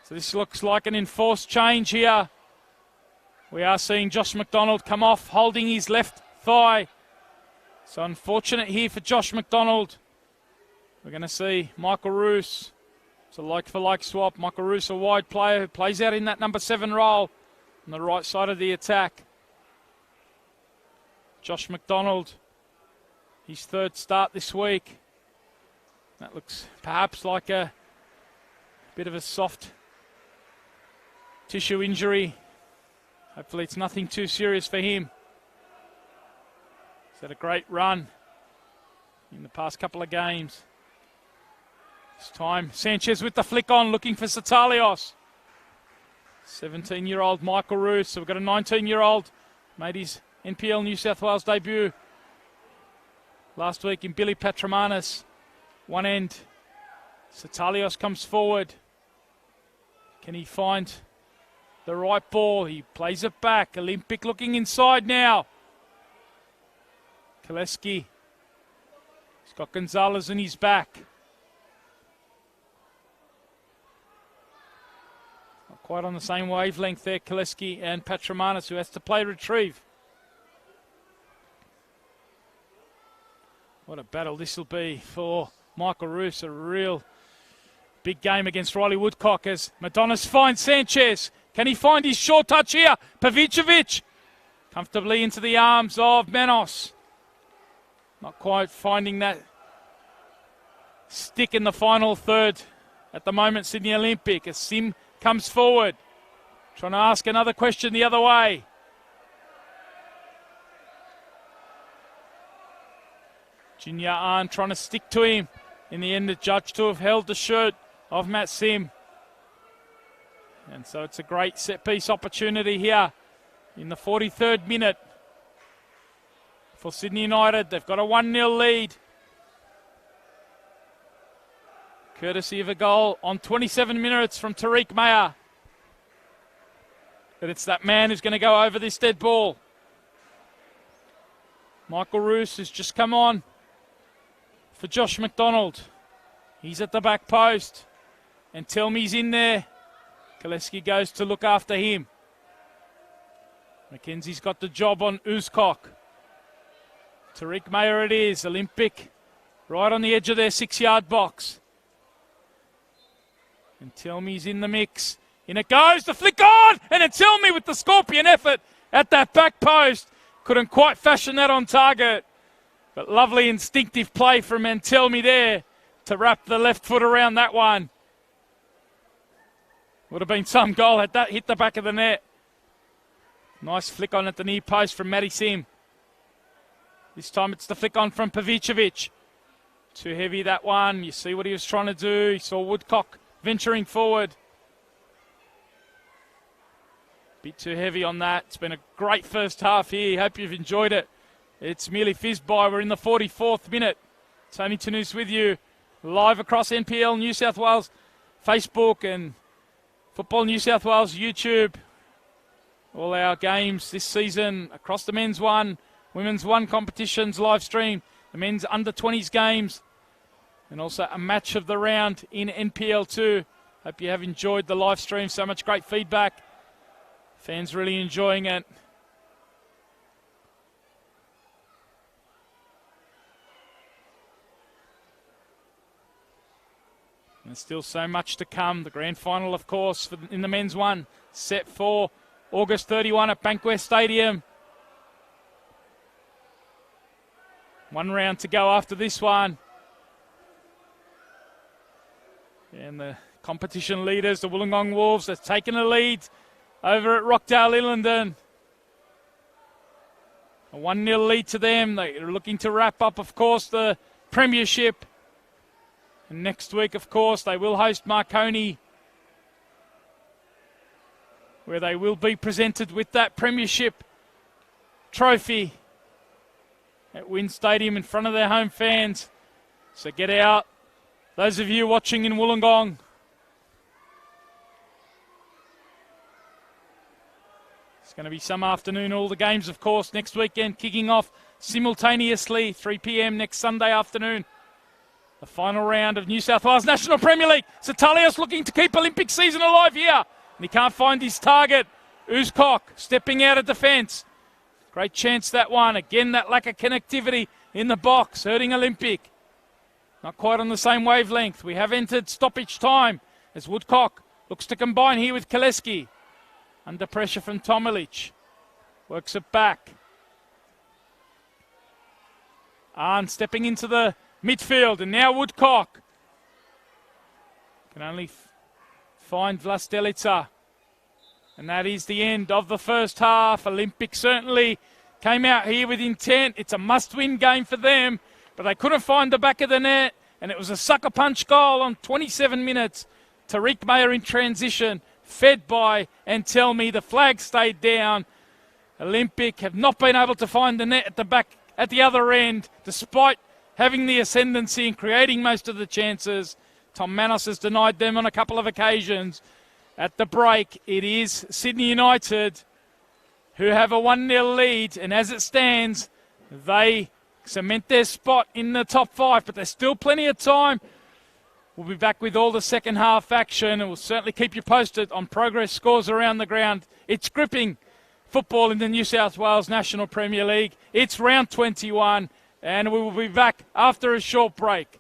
So this looks like an enforced change here. We are seeing Josh McDonald come off, holding his left thigh. So unfortunate here for Josh McDonald. We're going to see Michael Roos. It's a like-for-like swap. Michael Roos, a wide player who plays out in that number 7 role on the right side of the attack. Josh McDonald, his third start this week. That looks perhaps like a bit of a soft tissue injury. Hopefully it's nothing too serious for him. He's had a great run in the past couple of games. This time Sanchez with the flick on, looking for Satalios. 17-year-old Michael Roos. So we've got a 19-year-old, made his NPL New South Wales debut last week in Billy Patramanis. One end. Satalios comes forward. Can he find the right ball? He plays it back. Olympic looking inside now. Koleski. He's got Gonzalez in his back. Not quite on the same wavelength there, Koleski and Patramanis, who has to play retrieve. What a battle this will be for Michael Roos. A real big game against Riley Woodcock as Madonis finds Sanchez. Can he find his short touch here? Pavicevic comfortably into the arms of Manos. Not quite finding that stick in the final third at the moment, Sydney Olympic. As Sim comes forward, trying to ask another question the other way. Junior Ahn trying to stick to him. In the end, the judge to have held the shirt of Matt Sim. And so it's a great set-piece opportunity here in the 43rd minute for Sydney United. They've got a 1-0 lead. Courtesy of a goal on 27 minutes from Tariq Mayer. But it's that man who's going to go over this dead ball. Michael Roos has just come on. for Josh McDonald. He's at the back post. And Telme's in there. Koleski goes to look after him. McKenzie's got the job on Uzcock. Tariq Mayer it is, Olympic. Right on the edge of their 6-yard box. And Telme's in the mix. In it goes, the flick on! And it's Telme with the scorpion effort at that back post. Couldn't quite fashion that on target. But lovely instinctive play from Antelmi there to wrap the left foot around that one. Would have been some goal had that hit the back of the net. Nice flick on at the near post from Matty Sim. This time it's the flick on from Pavicevic. Too heavy that one. You see what he was trying to do. He saw Woodcock venturing forward. Bit too heavy on that. It's been a great first half here. Hope you've enjoyed it. It's merely fizzed by. We're in the 44th minute. Tony Tanous with you. Live across NPL New South Wales Facebook and Football New South Wales YouTube. All our games this season across the men's one, women's one competitions live stream. The men's under 20s games. And also a match of the round in NPL 2. Hope you have enjoyed the live stream. So much great feedback. Fans really enjoying it. And there's still so much to come. The grand final, of course, in the men's one, set for August 31 at Bankwest Stadium. One round to go after this one. And the competition leaders, the Wollongong Wolves, have taken a lead over at Rockdale Illingdon. A 1-0 lead to them. They're looking to wrap up, of course, the premiership. And next week, of course, they will host Marconi, where they will be presented with that premiership trophy at Wynn Stadium in front of their home fans. So get out. Those of you watching in Wollongong, it's going to be some afternoon. All the games, of course, next weekend kicking off simultaneously, 3 p.m. next Sunday afternoon. The final round of New South Wales National Premier League. Satalios looking to keep Olympic season alive here. And he can't find his target. Uzcock stepping out of defence. Great chance that one. Again, that lack of connectivity in the box, hurting Olympic. Not quite on the same wavelength. We have entered stoppage time as Woodcock looks to combine here with Koleski. Under pressure from Tomilic. Works it back. Arn stepping into the midfield, and now Woodcock can only find Vlastelica. And that is the end of the first half. Olympic certainly came out here with intent. It's a must-win game for them, but they couldn't find the back of the net, and it was a sucker punch goal on 27 minutes. Tariq Mayer in transition, fed by Antelmi. The flag stayed down. Olympic have not been able to find the net at the back at the other end, despite having the ascendancy and creating most of the chances. Tom Manos has denied them on a couple of occasions. At the break, it is Sydney United who have a 1-0 lead, and as it stands, they cement their spot in the top 5, but there's still plenty of time. We'll be back with all the second half action, and we'll certainly keep you posted on progress scores around the ground. It's gripping football in the New South Wales National Premier League. It's round 21. And we will be back after a short break.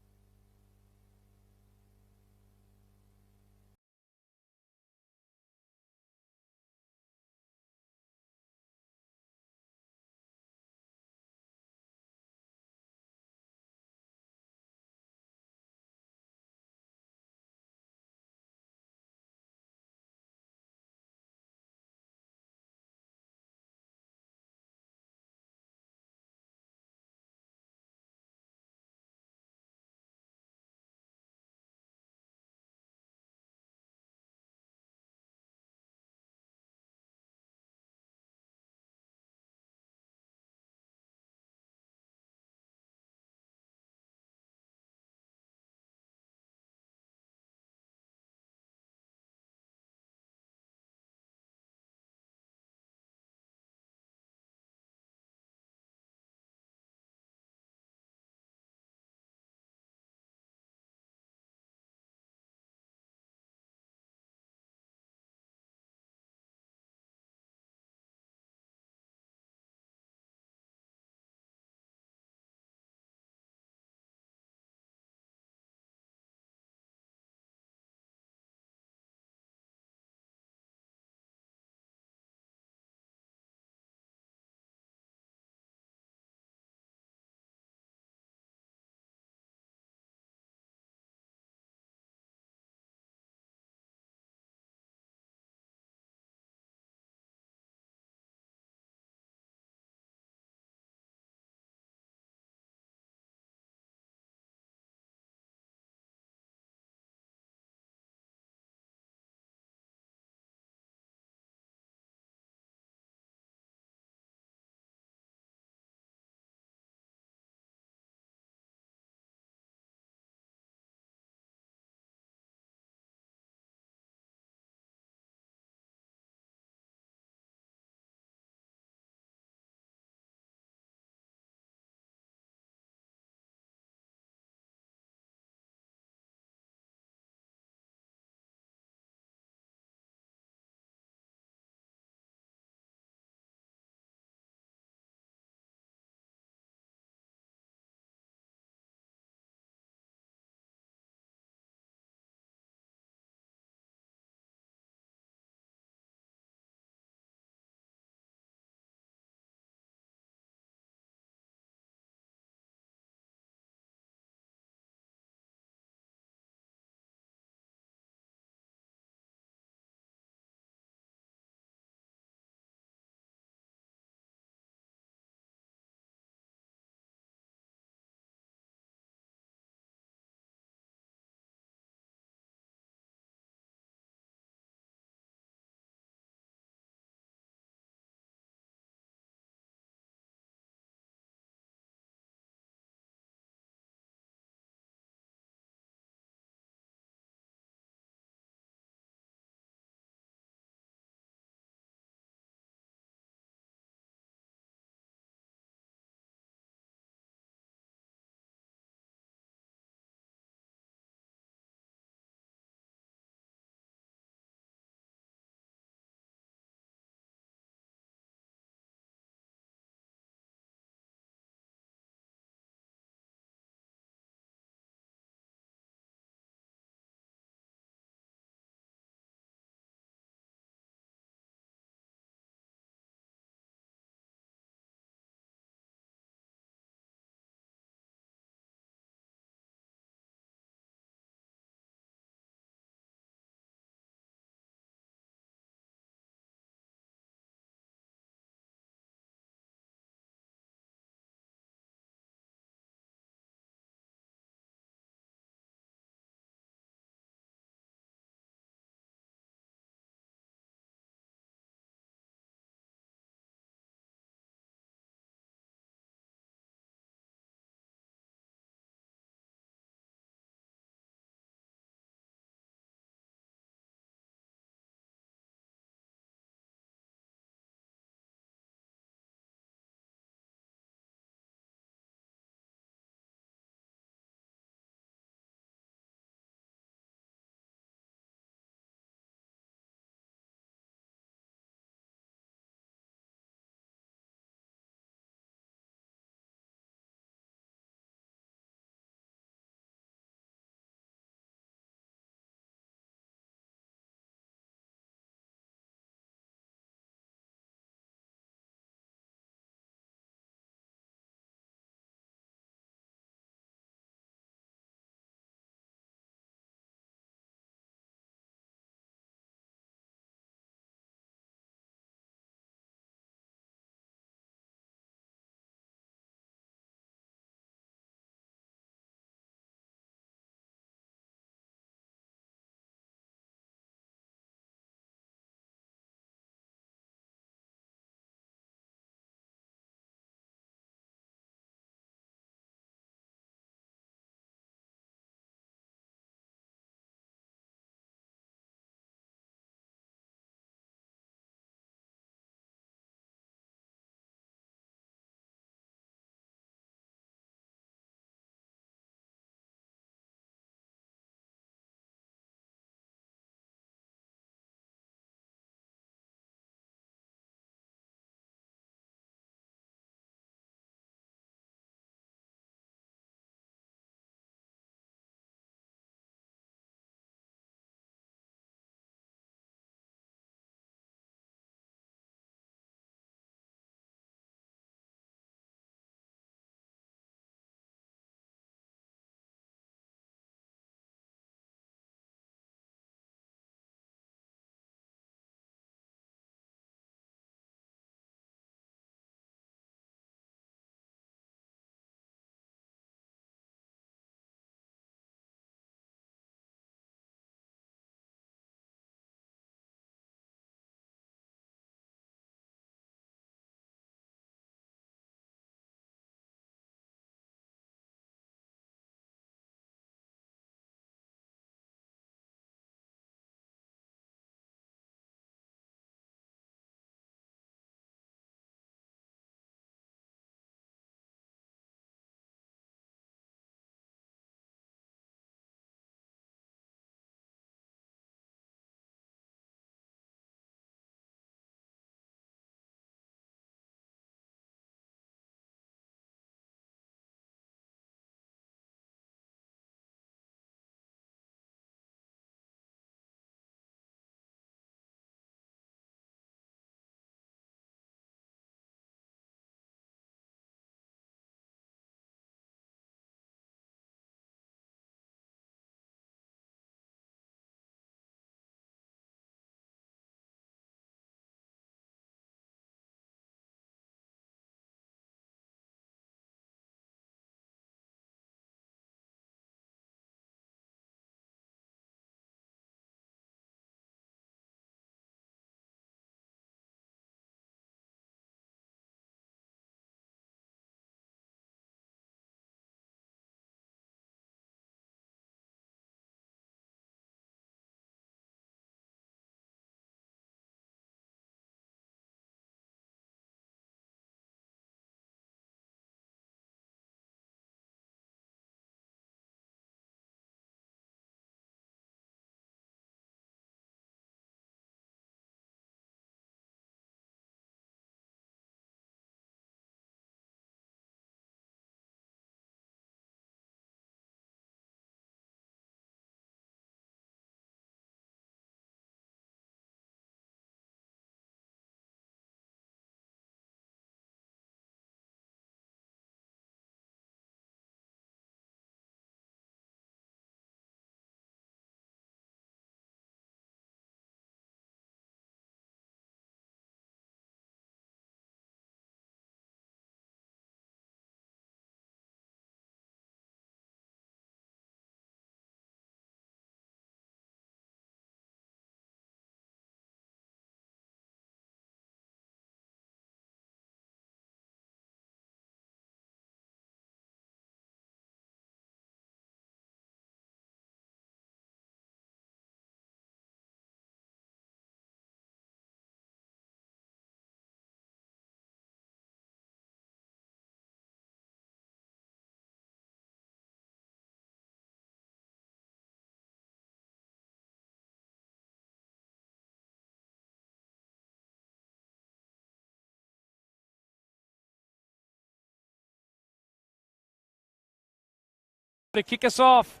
to kick us off.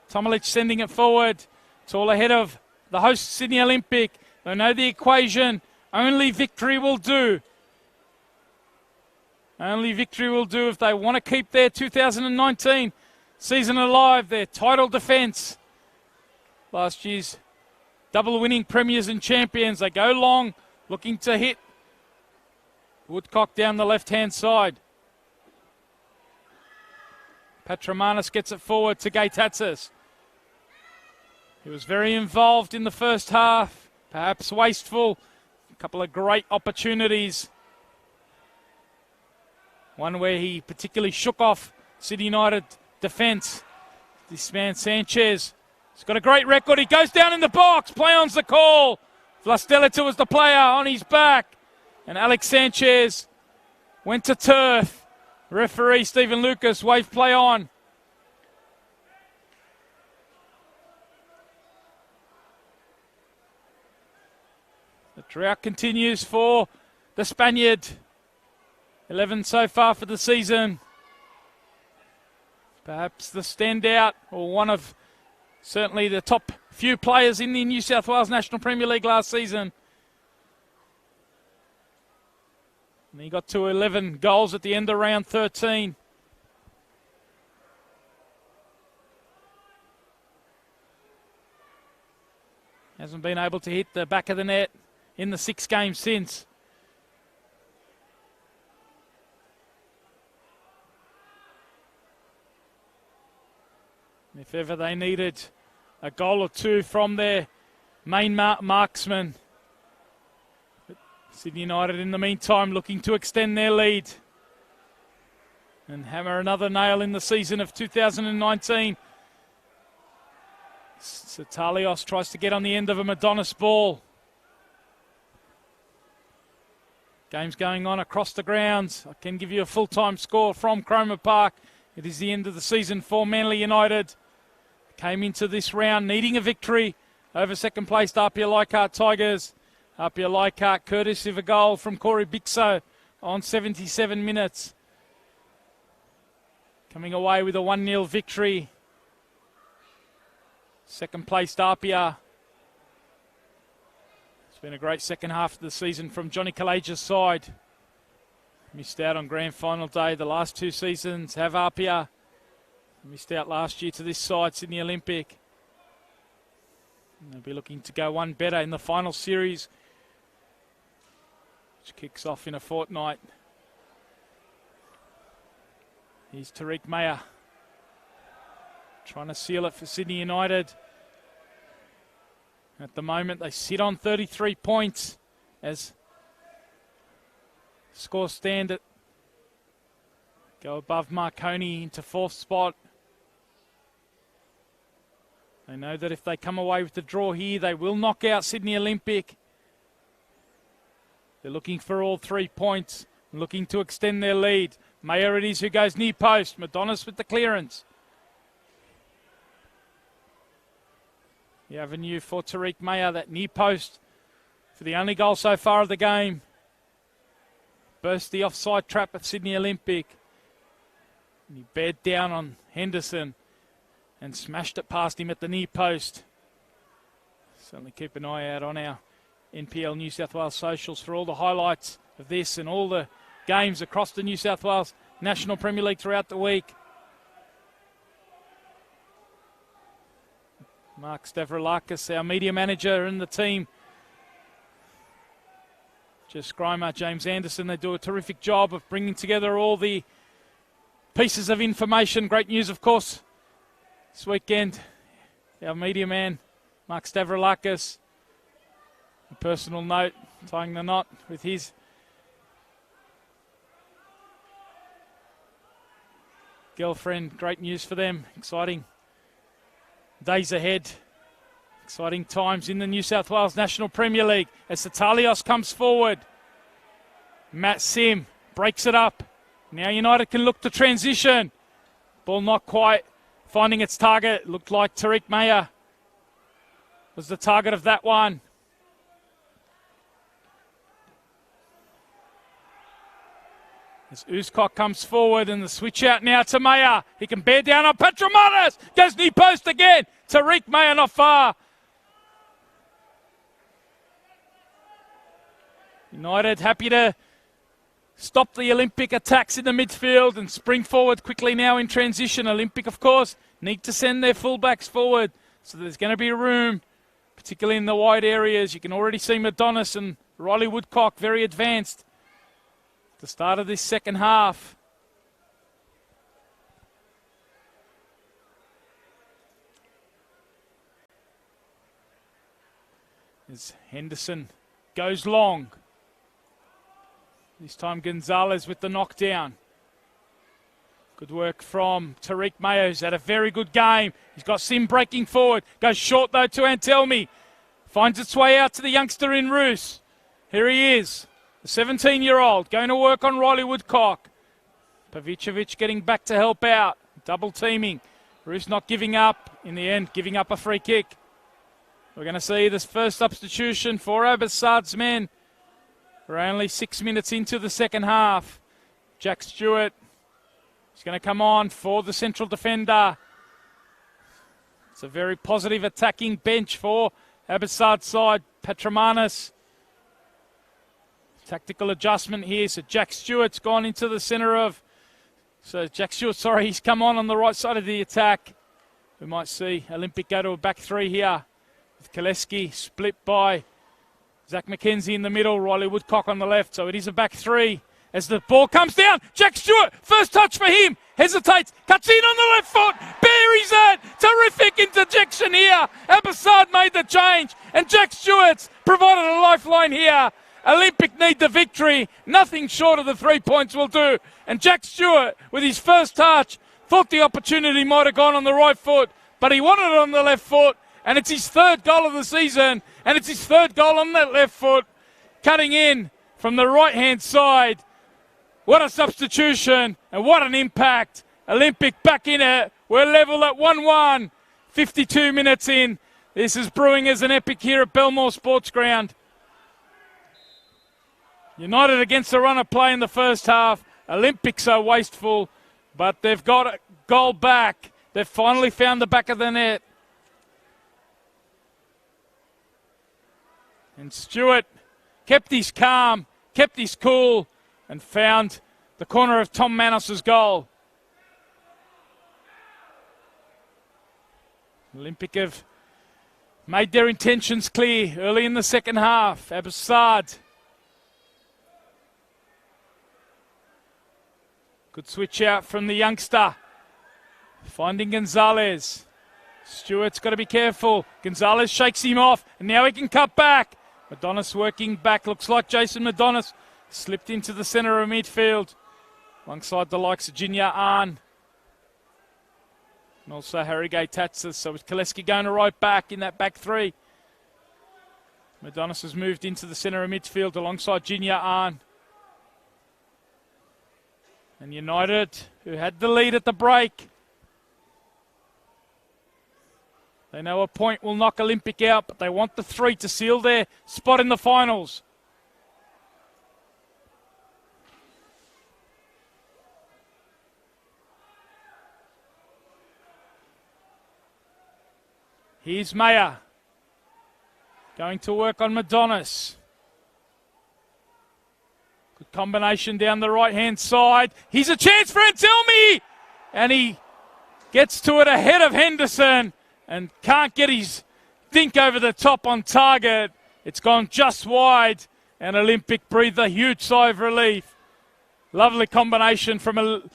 Tomilic sending it forward. It's all ahead of the host Sydney Olympic. They know the equation. Only victory will do. Only victory will do if they want to keep their 2019 season alive, their title defence. Last year's double winning premiers and champions. They go long, looking to hit Woodcock down the left-hand side. Patramanis gets it forward to Gaitatzis. He was very involved in the first half, perhaps wasteful. A couple of great opportunities. One where he particularly shook off Sydney United defence. This man Sanchez, he's got a great record. He goes down in the box. Play on's the call. Vlastelica was the player on his back. And Alex Sanchez went to turf. Referee Stephen Lucas waved play on. The drought continues for the Spaniard. 11 so far for the season. Perhaps the standout, or one of certainly the top few players in the New South Wales National Premier League last season. And he got to 11 goals at the end of round 13. Hasn't been able to hit the back of the net in the 6 games since. If ever they needed a goal or two from their main marksman. But Sydney United in the meantime looking to extend their lead and hammer another nail in the season of 2019. Satalios tries to get on the end of a Madonis ball. Game's going on across the grounds. I can give you a full-time score from Cromer Park. It is the end of the season for Manly United. Came into this round needing a victory over second-placed Apia Leichhardt Tigers. Apia Leichhardt, courtesy of a goal from Corey Bixo on 77 minutes. Coming away with a 1-0 victory. Second-placed Apia. It's been a great second half of the season from Johnny Kalaja's side. Missed out on grand final day the last 2 seasons. Have Apia. Missed out last year to this side, Sydney Olympic. And they'll be looking to go one better in the final series, which kicks off in a fortnight. Here's Tariq Mayer trying to seal it for Sydney United. At the moment, they sit on 33 points as scores stand at go above Marconi into 4th spot. They know that if they come away with the draw here, they will knock out Sydney Olympic. They're looking for all 3 points, looking to extend their lead. Mayer it is who goes near post. Madonis with the clearance. The avenue for Tariq Mayer, that near post for the only goal so far of the game. Burst the offside trap of Sydney Olympic. And he bared down on Henderson and smashed it past him at the near post. Certainly keep an eye out on our NPL New South Wales socials for all the highlights of this and all the games across the New South Wales National Premier League throughout the week. Mark Stavroulakis, our media manager, and the team. Jess Grimer, James Anderson, they do a terrific job of bringing together all the pieces of information. Great news, of course, this weekend. Our media man, Mark Stavroulakis, a personal note, tying the knot with his girlfriend. Great news for them. Exciting days ahead. Exciting times in the New South Wales National Premier League as Satalios comes forward. Matt Sim breaks it up. Now United can look to transition. Ball not quite finding its target. Looked like Tariq Mayer was the target of that one. As Uzkok comes forward and the switch out now to Mayer. He can bear down on Petromanis. Goes knee post again. Tariq Mayer not far. United happy to stop the Olympic attacks in the midfield and spring forward quickly now in transition. Olympic, of course, need to send their fullbacks forward. So there's going to be room, particularly in the wide areas. You can already see Madonis and Riley Woodcock very advanced at the start of this second half. As Henderson goes long. This time Gonzalez with the knockdown. Good work from Tariq Mayer, who's had a very good game. He's got Sim breaking forward. Goes short though to Antelmi. Finds its way out to the youngster in Roos. Here he is, the 17-year-old, going to work on Riley Woodcock. Pavicevic getting back to help out. Double teaming. Roos not giving up. In the end, giving up a free kick. We're going to see this first substitution for Abassad's men. We're only 6 minutes into the second half. Jack Stewart is going to come on for the central defender. It's a very positive attacking bench for Abassad's side. Petromanis. Tactical adjustment here. So Jack Stewart's gone into the centre of... he's come on the right side of the attack. We might see Olympic go to a back three here. With Koleski split by Zach McKenzie in the middle, Riley Woodcock on the left. So it is a back three. As the ball comes down, Jack Stewart, first touch for him, hesitates, cuts in on the left foot, buries it. Terrific interjection here. Abassad made the change, and Jack Stewart's provided a lifeline here. Olympic need the victory. Nothing short of the 3 points will do. And Jack Stewart, with his first touch, thought the opportunity might have gone on the right foot, but he wanted it on the left foot. And it's his third goal of the season. And it's his third goal on that left foot. Cutting in from the right-hand side. What a substitution. And what an impact. Olympic back in it. We're level at 1-1. 52 minutes in. This is brewing as an epic here at Belmore Sports Ground. United against the run of play in the first half. Olympics are wasteful. But they've got a goal back. They've finally found the back of the net. And Stewart kept his calm, kept his cool, and found the corner of Tom Manos's goal. Olympic have made their intentions clear early in the second half. Abassad. Good switch out from the youngster. Finding Gonzalez. Stewart's got to be careful. Gonzalez shakes him off, and now he can cut back. Madonis working back. Looks like Jason Madonis slipped into the centre of midfield alongside the likes of Jinya Ahn and also Harrigay Tatsis. So with Koleski going to right back in that back three. Madonis has moved into the centre of midfield alongside Jinya Ahn. And United, who had the lead at the break, they know a point will knock Olympic out, but they want the 3 to seal their spot in the finals. Here's Mayer. Going to work on Madonis. Good combination down the right-hand side. Here's a chance for Antelmi! And he gets to it ahead of Henderson. And can't get his think over the top on target. It's gone just wide. And Olympic breathed a huge sigh of relief. Lovely combination from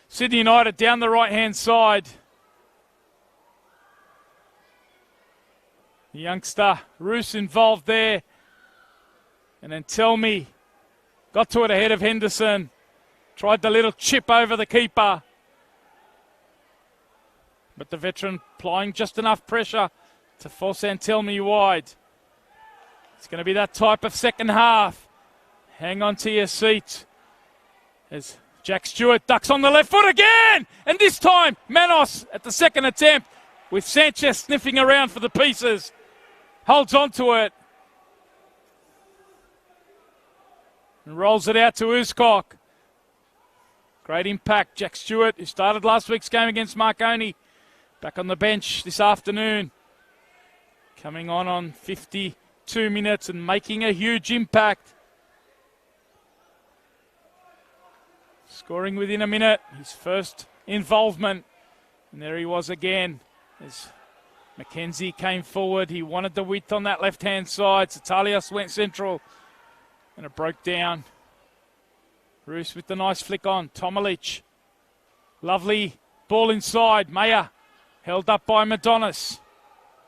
Sydney United down the right-hand side. The youngster, Roos, involved there. And then Telmi got to it ahead of Henderson. Tried the little chip over the keeper. But the veteran applying just enough pressure to force Antelmi wide. It's going to be that type of second half. Hang on to your seat as Jack Stewart ducks on the left foot again. And this time, Manos at the second attempt with Sanchez sniffing around for the pieces. Holds on to it. And rolls it out to Uzkok. Great impact. Jack Stewart, who started last week's game against Marconi, back on the bench this afternoon. Coming on 52 minutes and making a huge impact. Scoring within a minute, his first involvement. And there he was again as Mackenzie came forward. He wanted the width on that left-hand side. Satalios went central and it broke down. Roos with the nice flick on. Tomalic. Lovely ball inside. Maya held up by Madonis.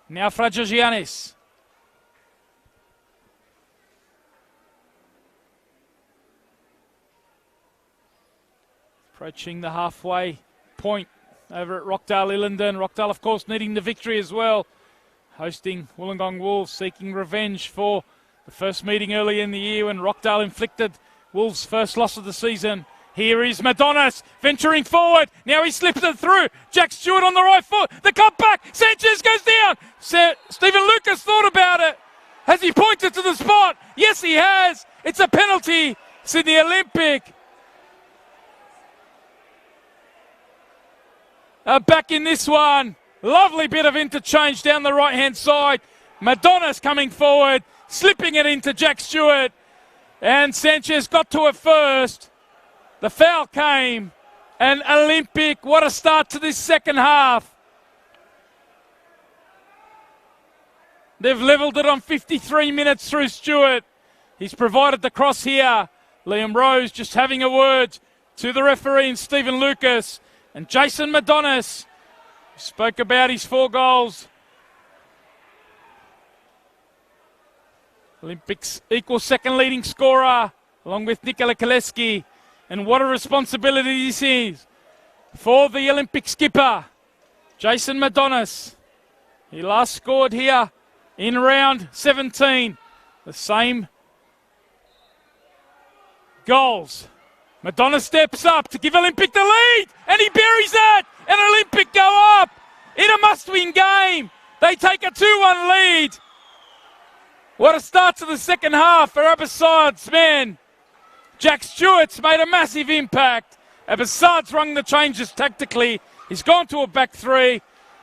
Now Fragianis. Approaching the halfway point over at Rockdale Illendon. Rockdale, of course, needing the victory as well. Hosting Wollongong Wolves, seeking revenge for the first meeting early in the year when Rockdale inflicted Wolves' first loss of the season. Here is Madonis venturing forward. Now he slips it through. Jack Stewart on the right foot. The cutback. Sanchez goes down. Stephen Lucas thought about it. Has he pointed to the spot? Yes, he has. It's a penalty. Sydney Olympic. Back in this one. Lovely bit of interchange down the right-hand side. Madonis coming forward, slipping it into Jack Stewart. And Sanchez got to it first. The foul came. And Olympic, what a start to this second half. They've levelled it on 53 minutes through Stewart. He's provided the cross here. Liam Rose just having a word to the referee and Stephen Lucas. And Jason Madonis spoke about his 4 goals. Olympics equal second leading scorer along with Nikola Koleski. And what a responsibility this is for the Olympic skipper, Jason Madonis. He last scored here in round 17. The same goals. Madonis steps up to give Olympic the lead, and he buries that, and Olympic go up in a must-win game. They take a 2-1 lead. What a start to the second half for Abbasad's men. Jack Stewart's made a massive impact. Abbasad's rung the changes tactically. He's gone to a back 3.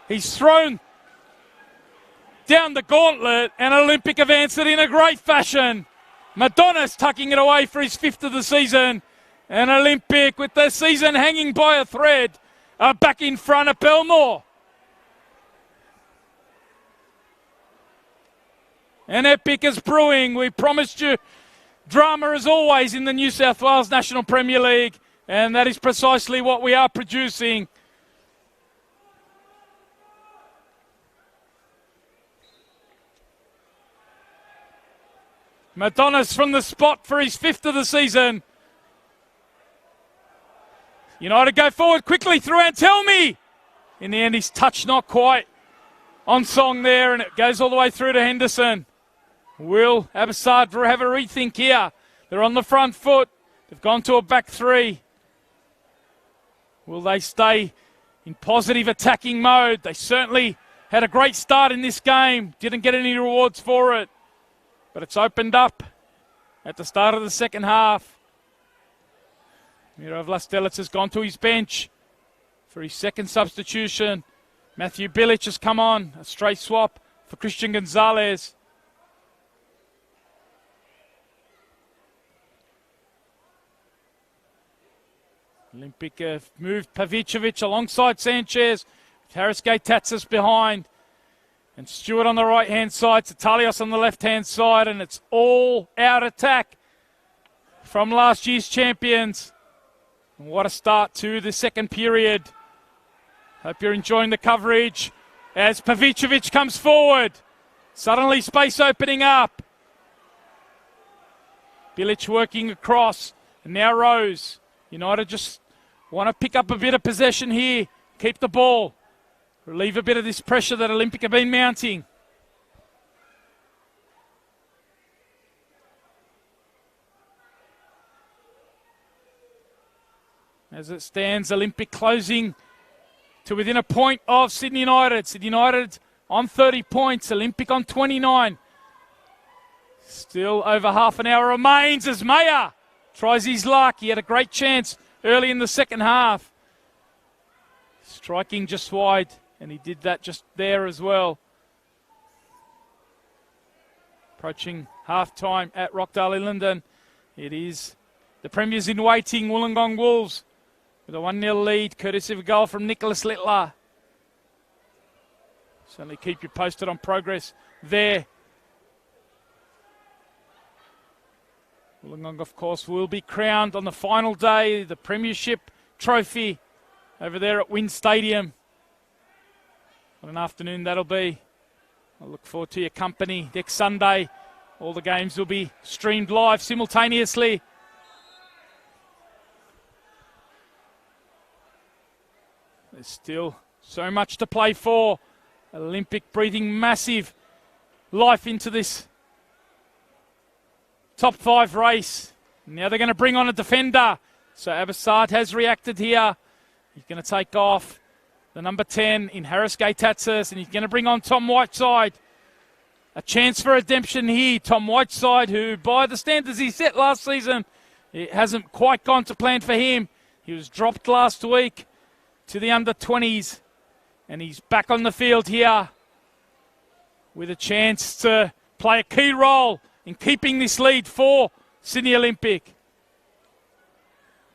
He's thrown down the gauntlet, and Olympic have answered in a great fashion. Madonis tucking it away for his 5th of the season. And Olympic, with their season hanging by a thread, are back in front of Belmore. And epic is brewing. We promised you drama as always in the New South Wales National Premier League. And that is precisely what we are producing. Madonis from the spot for his 5th of the season. United go forward quickly through Antelmi. In the end, his touch not quite on song there, and it goes all the way through to Henderson. Will Abbassad have a rethink here? They're on the front foot. They've gone to a back 3. Will they stay in positive attacking mode? They certainly had a great start in this game. Didn't get any rewards for it. But it's opened up at the start of the second half. Miro Vlastelic has gone to his bench for his second substitution. Matthew Bilic has come on. A straight swap for Christian Gonzalez. Olympic have moved Pavicevic alongside Sanchez. Harris Gay-Tatsis behind. And Stewart on the right-hand side. Satalios on the left-hand side. And it's all out attack from last year's champions. And what a start to the second period. Hope you're enjoying the coverage as Pavicevic comes forward. Suddenly space opening up. Bilic working across. And now Rose. United just want to pick up a bit of possession here. Keep the ball. Relieve a bit of this pressure that Olympic have been mounting. As it stands, Olympic closing to within a point of Sydney United. Sydney United on 30 points, Olympic on 29. Still over half an hour remains as Mayer tries his luck. He had a great chance early in the second half. Striking just wide, and he did that just there as well. Approaching half-time at Rockdale Illingdon. It is the Premiers in waiting, Wollongong Wolves, with a 1-0 lead, courtesy of a goal from Nicholas Littler. Certainly keep you posted on progress there. Wollongong, of course, will be crowned on the final day, the Premiership Trophy over there at Wynn Stadium. What an afternoon that'll be. I look forward to your company next Sunday. All the games will be streamed live simultaneously. There's still so much to play for. Olympic breathing massive life into this top 5 race. Now they're going to bring on a defender. So Abbassad has reacted here. He's going to take off the number 10 in Harris Gay-Tatsis, and he's going to bring on Tom Whiteside. A chance for redemption here. Tom Whiteside, who by the standards he set last season, it hasn't quite gone to plan for him. He was dropped last week to the under-20s, and he's back on the field here with a chance to play a key role in keeping this lead for Sydney Olympic.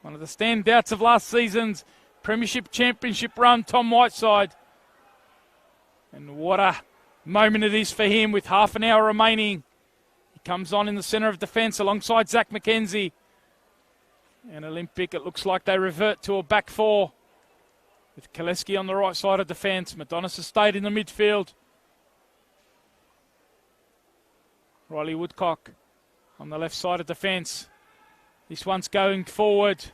One of the standouts of last season's Premiership Championship run, Tom Whiteside. And what a moment it is for him with half an hour remaining. He comes on in the centre of defence alongside Zach McKenzie. And Olympic, it looks like they revert to a back 4 with Kaleski on the right side of defence. Madonis has stayed in the midfield. Riley Woodcock on the left side of defence. This one's going forward.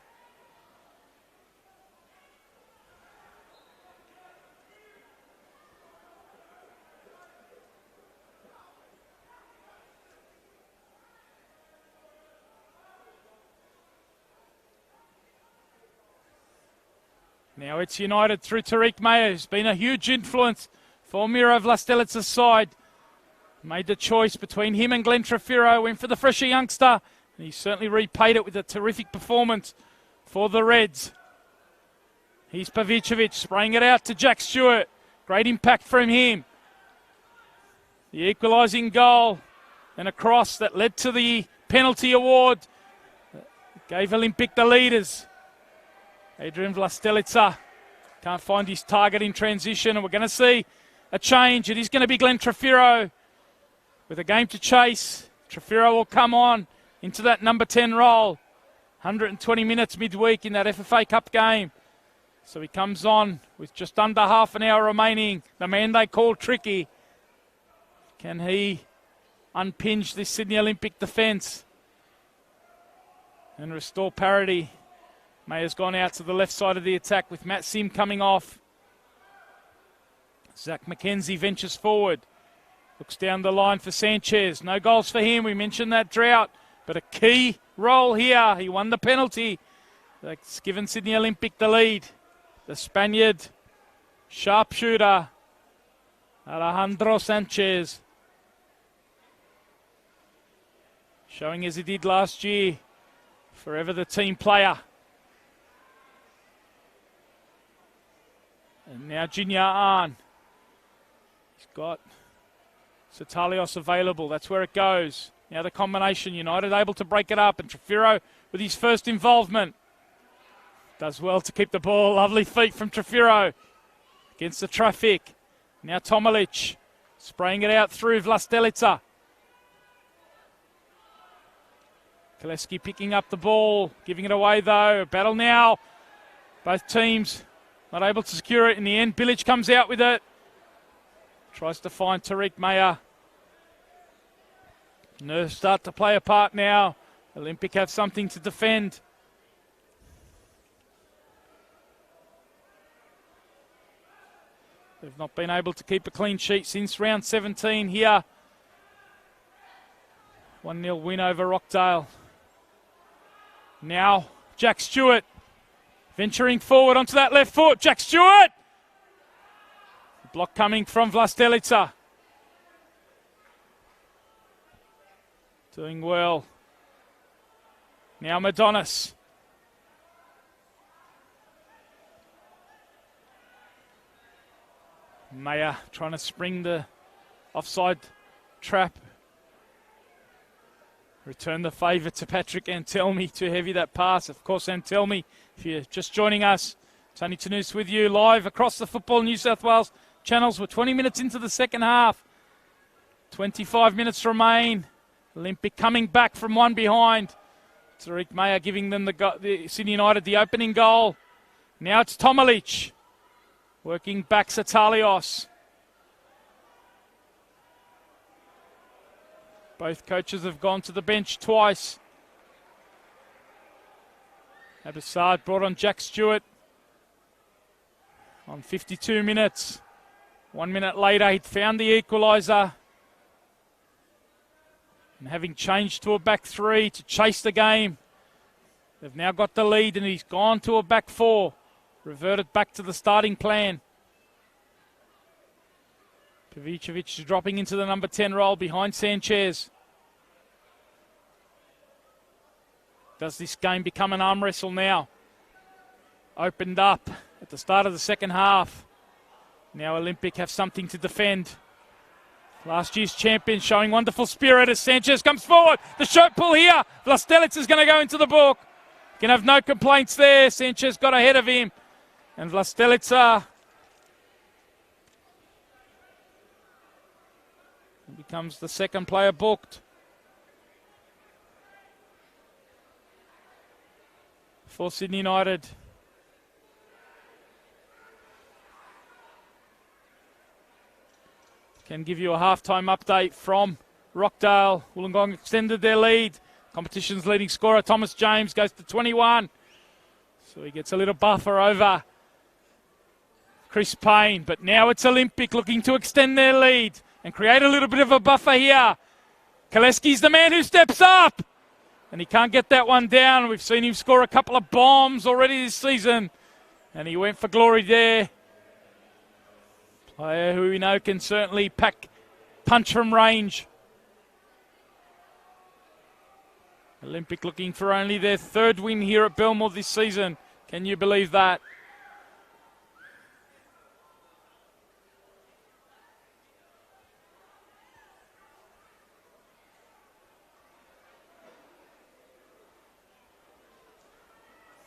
Now it's United through Tariq Mayer, who's been a huge influence for Miro Vlastelica's side. Made the choice between him and Glenn Trefiro, went for the fresher youngster, and he certainly repaid it with a terrific performance for the Reds. Here's Pavicevic spraying it out to Jack Stewart. Great impact from him. The equalising goal and a cross that led to the penalty award. Gave Olympic the leaders. Adrian Vlastelica can't find his target in transition, and we're going to see a change. It is going to be Glenn Trefiro with a game to chase. Trefiro will come on into that number 10 role. 120 minutes midweek in that FFA Cup game. So he comes on with just under half an hour remaining. The man they call Tricky. Can he unpinch this Sydney Olympic defence and restore parity? Mayer's gone out to the left side of the attack with Matt Sim coming off. Zach McKenzie ventures forward. Looks down the line for Sanchez. No goals for him. We mentioned that drought. But a key role here. He won the penalty. That's given Sydney Olympic the lead. The Spaniard sharpshooter, Alejandro Sanchez. Showing as he did last year. Forever the team player. And now Junior Ahn. He's got Satalios available. That's where it goes. Now the combination. United able to break it up. And Trefiro with his first involvement. Does well to keep the ball. Lovely feet from Trefiro. Against the traffic. Now Tomalic. Spraying it out through Vlastelica. Kaleski picking up the ball. Giving it away though. A battle now. Both teams not able to secure it in the end. Bilic comes out with it. Tries to find Tariq Mayer. Nerves start to play a part now. Olympic have something to defend. They've not been able to keep a clean sheet since round 17 here. 1-0 win over Rockdale. Now Jack Stewart. Venturing forward onto that left foot. Jack Stewart! Block coming from Vlastelica. Doing well. Now Madonis. Maya trying to spring the offside trap. Return the favour to Patrick Antelmi. Too heavy that pass. Of course, Antelmi, if you're just joining us, Tony Tanous with you live across the Football New South Wales channels. We're 20 minutes into the second half. 25 minutes remain. Olympic coming back from one behind. Tariq Maya giving them the Sydney United the opening goal. Now it's Tomalic. Working back Satalios. Both coaches have gone to the bench twice. Abbassad brought on Jack Stewart on 52 minutes. 1 minute later, he'd found the equaliser. And having changed to a back three to chase the game, they've now got the lead and he's gone to a back four. Reverted back to the starting plan. Pavicevic dropping into the number 10 role behind Sanchez. Does this game become an arm wrestle now? Opened up at the start of the second half. Now Olympic have something to defend. Last year's champion showing wonderful spirit as Sanchez comes forward. The shot pull here. Vlastelic is going to go into the book. Can have no complaints there. Sanchez got ahead of him. And Vlastelica becomes the second player booked for Sydney United. Can give you a halftime update from Rockdale. Wollongong extended their lead. Competition's leading scorer Thomas James goes to 21. So he gets a little buffer over Chris Payne. But now it's Olympic looking to extend their lead and create a little bit of a buffer here. Kaleski's the man who steps up. And he can't get that one down. We've seen him score a couple of bombs already this season. And he went for glory there. Player who we know can certainly punch from range. Olympic looking for only their third win here at Belmore this season. Can you believe that?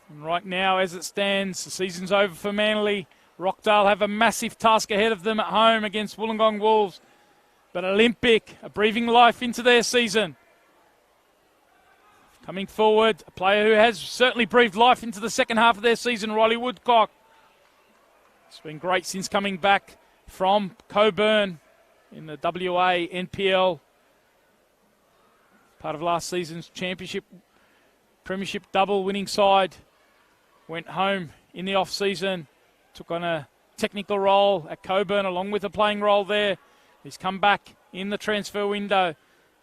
And right now, as it stands, the season's over for Manly. Rockdale have a massive task ahead of them at home against Wollongong Wolves. But Olympic are breathing life into their season. Coming forward, a player who has certainly breathed life into the second half of their season, Riley Woodcock. It's been great since coming back from Coburn in the WA NPL. Part of last season's premiership double winning side. Went home in the off-season, took on a technical role at Coburn along with a playing role there. He's come back in the transfer window.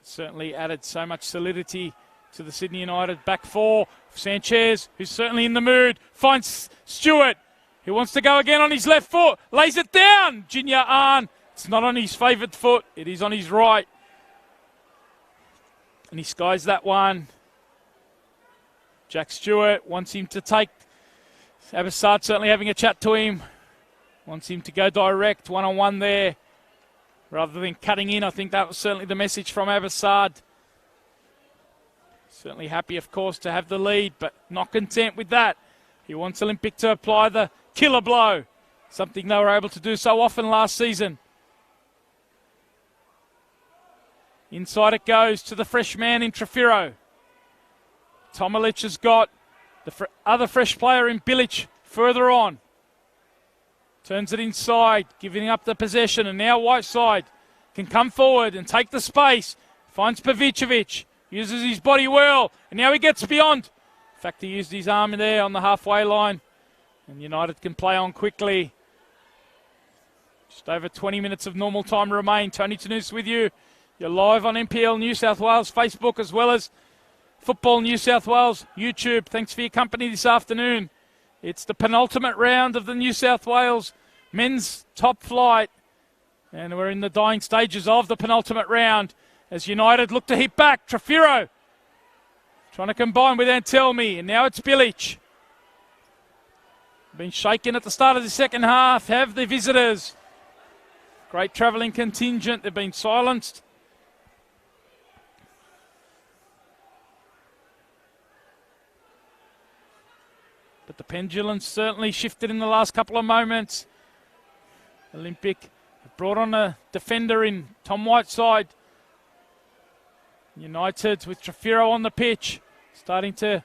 Certainly added so much solidity to the Sydney United back four. Sanchez, who's certainly in the mood, finds Stewart, who wants to go again on his left foot, lays it down. Jinya Ahn, it's not on his favoured foot, it is on his right. And he skies that one. Jack Stewart wants him to take. Abbassad certainly having a chat to him. Wants him to go direct, one-on-one there, rather than cutting in. I think that was certainly the message from Abbassad. Certainly happy, of course, to have the lead, but not content with that. He wants Olympic to apply the killer blow, something they were able to do so often last season. Inside it goes to the fresh man in Trefiro. Tomalic has got the other fresh player in Bilic further on. Turns it inside, giving up the possession, and now Whiteside can come forward and take the space. Finds Pavicevic, uses his body well, and now he gets beyond. In fact, he used his arm there on the halfway line, and United can play on quickly. Just over 20 minutes of normal time remain. Tony Tanous with you. You're live on NPL New South Wales Facebook as well as Football New South Wales YouTube. Thanks for your company this afternoon. It's the penultimate round of the New South Wales men's top flight. And we're in the dying stages of the penultimate round as United look to hit back. Trefiro trying to combine with Antelmi. And now it's Bilic. Been shaken at the start of the second half. Have the visitors. Great travelling contingent. They've been silenced. But the pendulum certainly shifted in the last couple of moments. Olympic have brought on a defender in Tom Whiteside. United with Trefiro on the pitch, starting to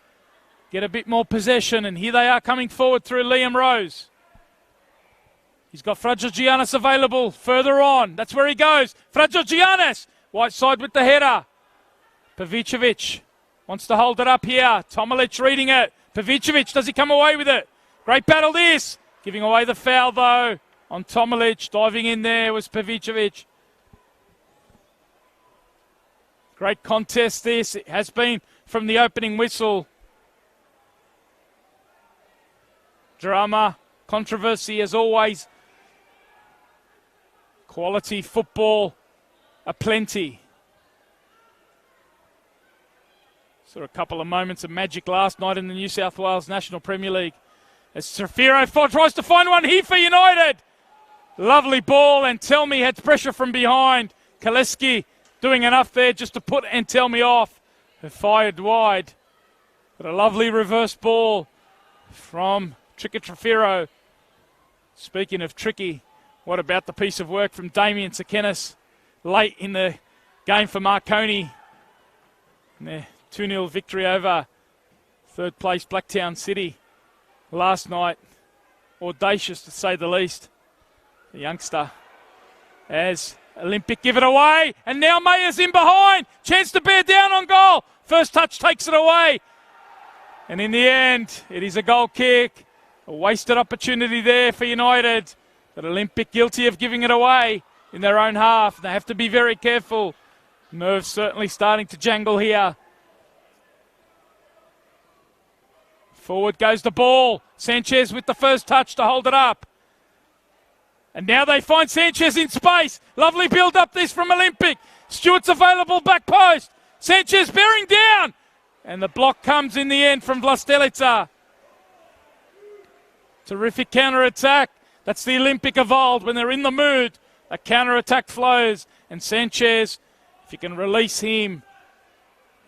get a bit more possession. And here they are coming forward through Liam Rose. He's got Fragigiannis available further on. That's where he goes. Fragigiannis. Whiteside with the header. Pavicevic wants to hold it up here. Tomilic reading it. Pavicevic, does he come away with it? Great battle this. Giving away the foul though on Tomilic. Diving in there was Pavicevic. Great contest this. It has been from the opening whistle. Drama, controversy as always. Quality football aplenty. Saw a couple of moments of magic last night in the New South Wales National Premier League. As Trefiro tries to find one here for United. Lovely ball, and Telmi had pressure from behind. Kaleski doing enough there just to put Antelmi off. Who fired wide. But a lovely reverse ball from Tricky Trefiro. Speaking of tricky, what about the piece of work from Damien Tsakenis late in the game for Marconi? And their 2-0 victory over third place Blacktown City last night. Audacious to say the least. The youngster as Olympic give it away, and now Mayer's in behind. Chance to bear down on goal. First touch takes it away. And in the end, it is a goal kick. A wasted opportunity there for United. But Olympic guilty of giving it away in their own half. They have to be very careful. Nerves certainly starting to jangle here. Forward goes the ball. Sanchez with the first touch to hold it up. And now they find Sanchez in space. Lovely build-up this from Olympic. Stewart's available back post. Sanchez bearing down. And the block comes in the end from Vlastelica. Terrific counter-attack. That's the Olympic of old. When they're in the mood, a counter-attack flows. And Sanchez, if you can release him,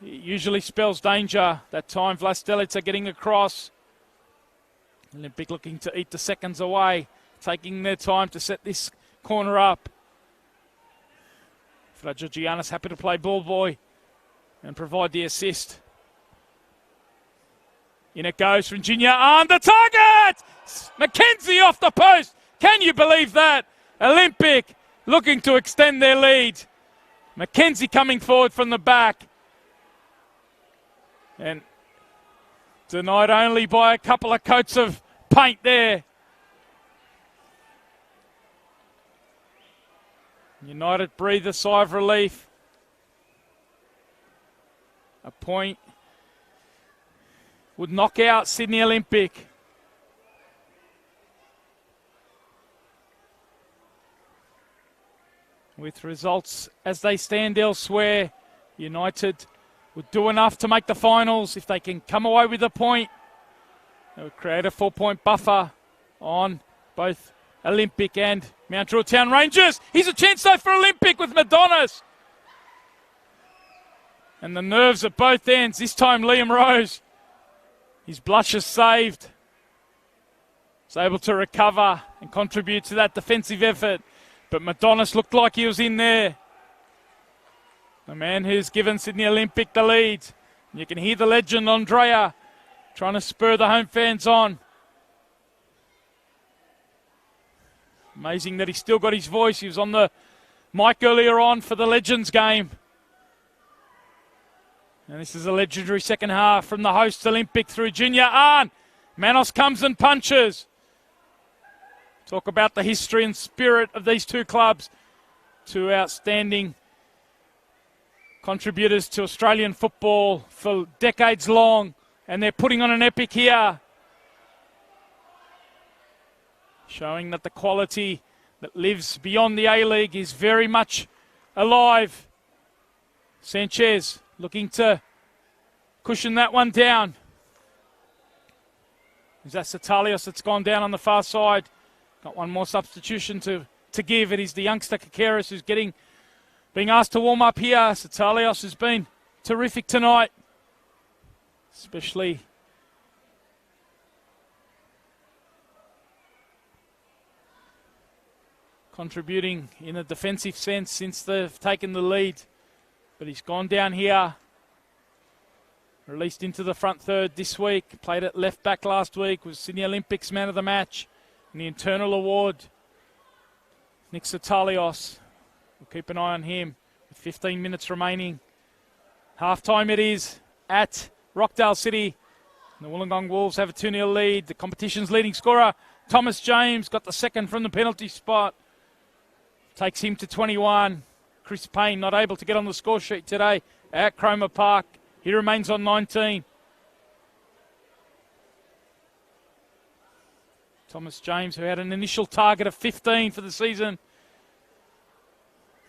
it usually spells danger. That time Vlastelica getting across. Olympic looking to eat the seconds away. Taking their time to set this corner up. Fragigiannis happy to play ball boy and provide the assist. In it goes from Junior on the target! McKenzie off the post. Can you believe that? Olympic looking to extend their lead. McKenzie coming forward from the back. And denied only by a couple of coats of paint there. United breathe a sigh of relief. A point would knock out Sydney Olympic. With results as they stand elsewhere, United would do enough to make the finals. If they can come away with a point, it would create a 4-point buffer on both Olympic and Mount Druitt Town Rangers. Here's a chance though for Olympic with Madonis. And the nerves at both ends. This time Liam Rose. His blushes saved. Was able to recover and contribute to that defensive effort. But Madonis looked like he was in there. The man who's given Sydney Olympic the lead. And you can hear the legend Andrea trying to spur the home fans on. Amazing that he's still got his voice. He was on the mic earlier on for the Legends game. And this is a legendary second half from the hosts Olympic through Junior Arn. Manos comes and punches. Talk about the history and spirit of these two clubs. Two outstanding contributors to Australian football for decades long. And they're putting on an epic here. Showing that the quality that lives beyond the A-League is very much alive. Sanchez looking to cushion that one down. Is that Satalios that's gone down on the far side? Got one more substitution to to give. It is the youngster Kakeris who's being asked to warm up here. Satalios has been terrific tonight, especially contributing in a defensive sense since they've taken the lead. But he's gone down here, released into the front third this week, played at left back last week, was Sydney Olympics man of the match in the internal award. Nick Satalios, we'll keep an eye on him with 15 minutes remaining. Half-time it is at Rockdale City. The Wollongong Wolves have a 2-0 lead. The competition's leading scorer, Thomas James, got the second from the penalty spot. Takes him to 21. Chris Payne not able to get on the score sheet today at Cromer Park. He remains on 19. Thomas James, who had an initial target of 15 for the season.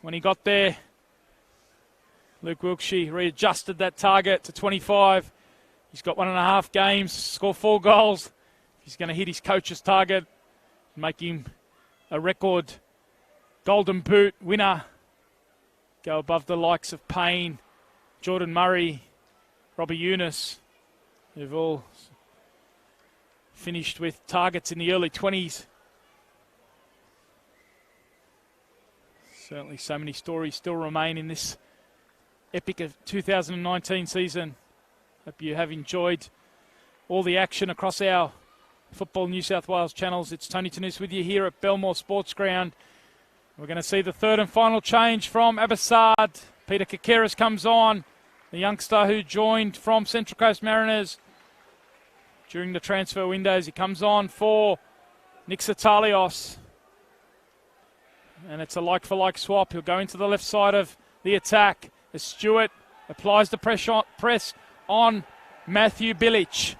When he got there, Luke Wilkshire readjusted that target to 25. He's got 1.5 games, scored 4 goals. He's going to hit his coach's target, make him a record Golden Boot winner. Go above the likes of Payne, Jordan Murray, Robbie Eunice, who've all finished with targets in the early 20s. Certainly so many stories still remain in this epic of 2019 season. Hope you have enjoyed all the action across our Football New South Wales channels. It's Tony Tanous with you here at Belmore Sports Ground. We're going to see the third and final change from Abbotsford. Peter Kakeris comes on, the youngster who joined from Central Coast Mariners during the transfer windows. He comes on for Nick Satalios. And it's a like-for-like swap. He'll go into the left side of the attack as Stewart applies the press on Matthew Bilic.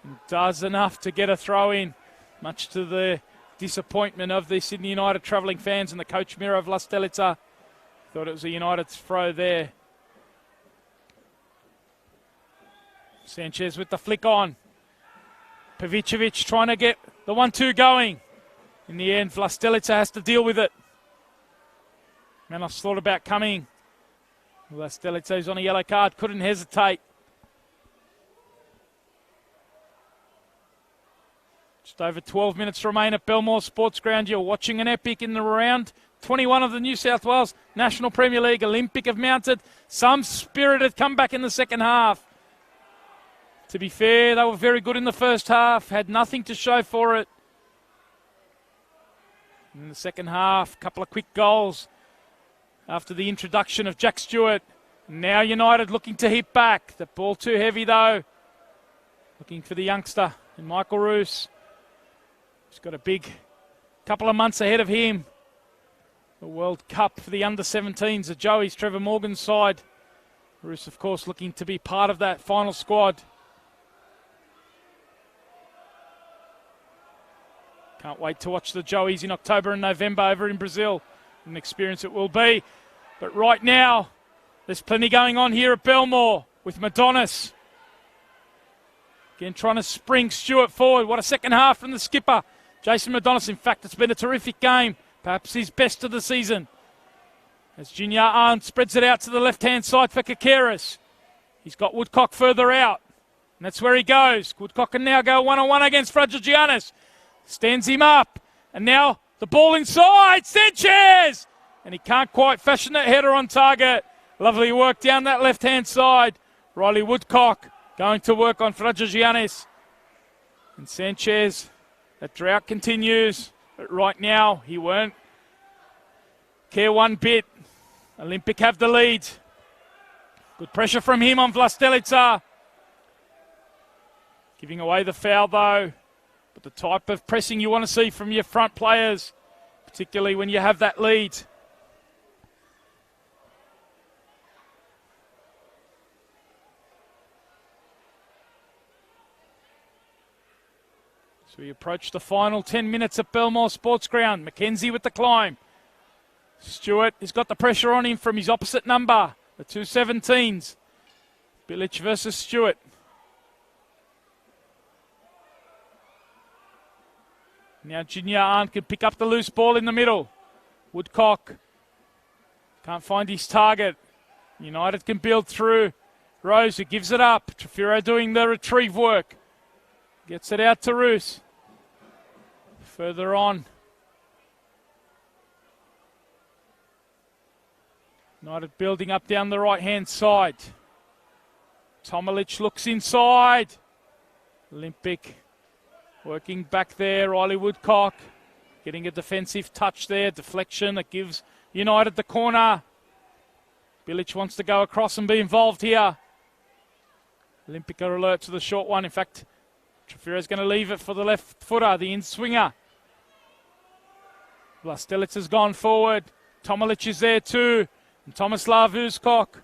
And does enough to get a throw in, much to the disappointment of the Sydney United travelling fans and the coach Miro Vlastelica. Thought it was a United throw there. Sanchez with the flick on. Pavicevic trying to get the 1-2 going. In the end, Vlastelica has to deal with it. Manos thought about coming. Vlastelica's on a yellow card, couldn't hesitate. Just over 12 minutes remain at Belmore Sports Ground. You're watching an epic in the round 21 of the New South Wales National Premier League. Olympic have mounted some spirited comeback in the second half. To be fair, they were very good in the first half, had nothing to show for it. In the second half, a couple of quick goals after the introduction of Jack Stewart. Now United looking to hit back. The ball too heavy though. Looking for the youngster in Michael Roos. He's got a big couple of months ahead of him. The World Cup for the under-17s, the Joey's Trevor Morgan's side. Roos, of course, looking to be part of that final squad. Can't wait to watch the Joeys in October and November over in Brazil. An experience it will be. But right now, there's plenty going on here at Belmore with Madonis. Again, trying to spring Stewart forward. What a second half from the skipper, Jason Madonis. In fact, it's been a terrific game. Perhaps his best of the season. As Junior Arndt spreads it out to the left-hand side for Kakeris. He's got Woodcock further out. And that's where he goes. Woodcock can now go one-on-one against Fragigiannis. Stands him up. And now the ball inside. Sanchez! And he can't quite fashion that header on target. Lovely work down that left-hand side. Riley Woodcock going to work on Fragigiannis. And Sanchez, that drought continues. But right now, he won't care one bit. Olympic have the lead. Good pressure from him on Vlastelica. Giving away the foul, though. But the type of pressing you want to see from your front players, particularly when you have that lead. So we approach the final 10 minutes at Belmore Sports Ground. McKenzie with the climb. Stewart has got the pressure on him from his opposite number, the 217s. Bilic versus Stewart. Now Junior Arndt can pick up the loose ball in the middle. Woodcock can't find his target. United can build through. Rose, who gives it up. Trefiro doing the retrieve work. Gets it out to Roos. Further on. United building up down the right-hand side. Tomilic looks inside. Olympic working back there. Riley Woodcock getting a defensive touch there. Deflection that gives United the corner. Bilic wants to go across and be involved here. Olympic are alert to the short one. In fact, Trefiro's going to leave it for the left footer, the in-swinger. Vlastelic has gone forward. Tomilic is there too. And Tomislav Uzkok.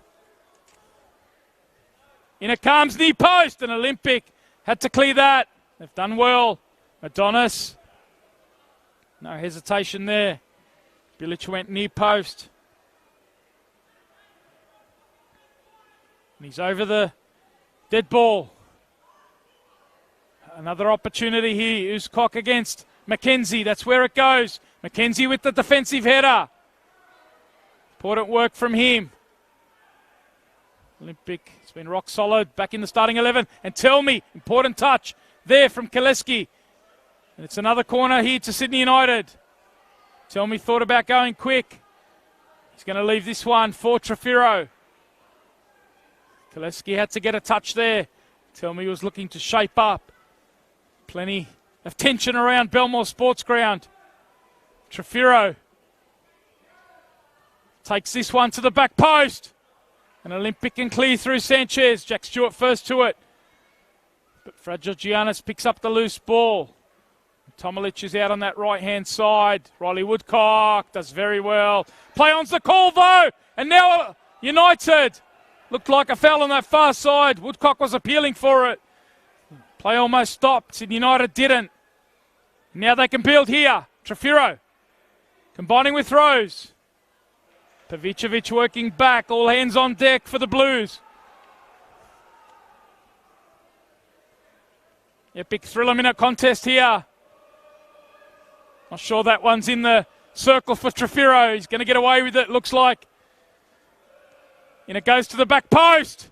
In it comes, knee post, and Olympic had to clear that. They've done well. Adonis. No hesitation there. Bilic went near post. And he's over the dead ball. Another opportunity here. Uzkok against McKenzie. That's where it goes. McKenzie with the defensive header. Important work from him. Olympic has been rock solid. Back in the starting 11. And tell me, important touch there from Kaleski. And it's another corner here to Sydney United. Tell me thought about going quick. He's going to leave this one for Trefiro. Kaleski had to get a touch there. Tell me he was looking to shape up. Plenty of tension around Belmore Sports Ground. Trefiro takes this one to the back post. And Olympic can clear through Sanchez. Jack Stewart first to it. But Fragigiannis picks up the loose ball. Tomilic is out on that right-hand side. Riley Woodcock does very well. Play on's the call though. And now United looked like a foul on that far side. Woodcock was appealing for it. Play almost stopped and United didn't. Now they can build here. Trefiro combining with Rose. Pavicevic working back. All hands on deck for the Blues. Epic thriller-minute contest here. Not sure that one's in the circle for Trefiro. He's going to get away with it, looks like. And it goes to the back post.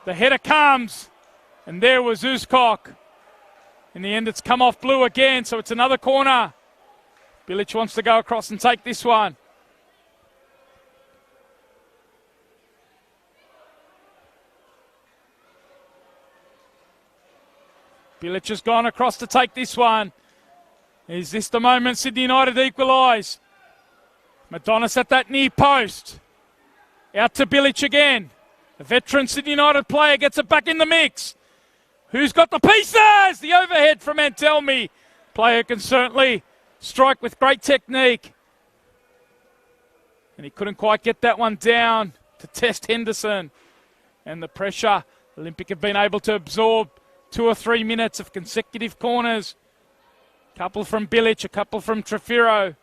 The header comes. And there was Uzkok. In the end, it's come off blue again, so it's another corner. Bilic wants to go across and take this one. Bilic has gone across to take this one. Is this the moment Sydney United equalise? Madonis at that near post. Out to Bilic again. A veteran Sydney United player gets it back in the mix. Who's got the pieces? The overhead from Antelmi. Player can certainly strike with great technique. And he couldn't quite get that one down to test Henderson. And the pressure Olympic have been able to absorb 2 or 3 minutes of consecutive corners. A couple from Bilic, a couple from Trefiro.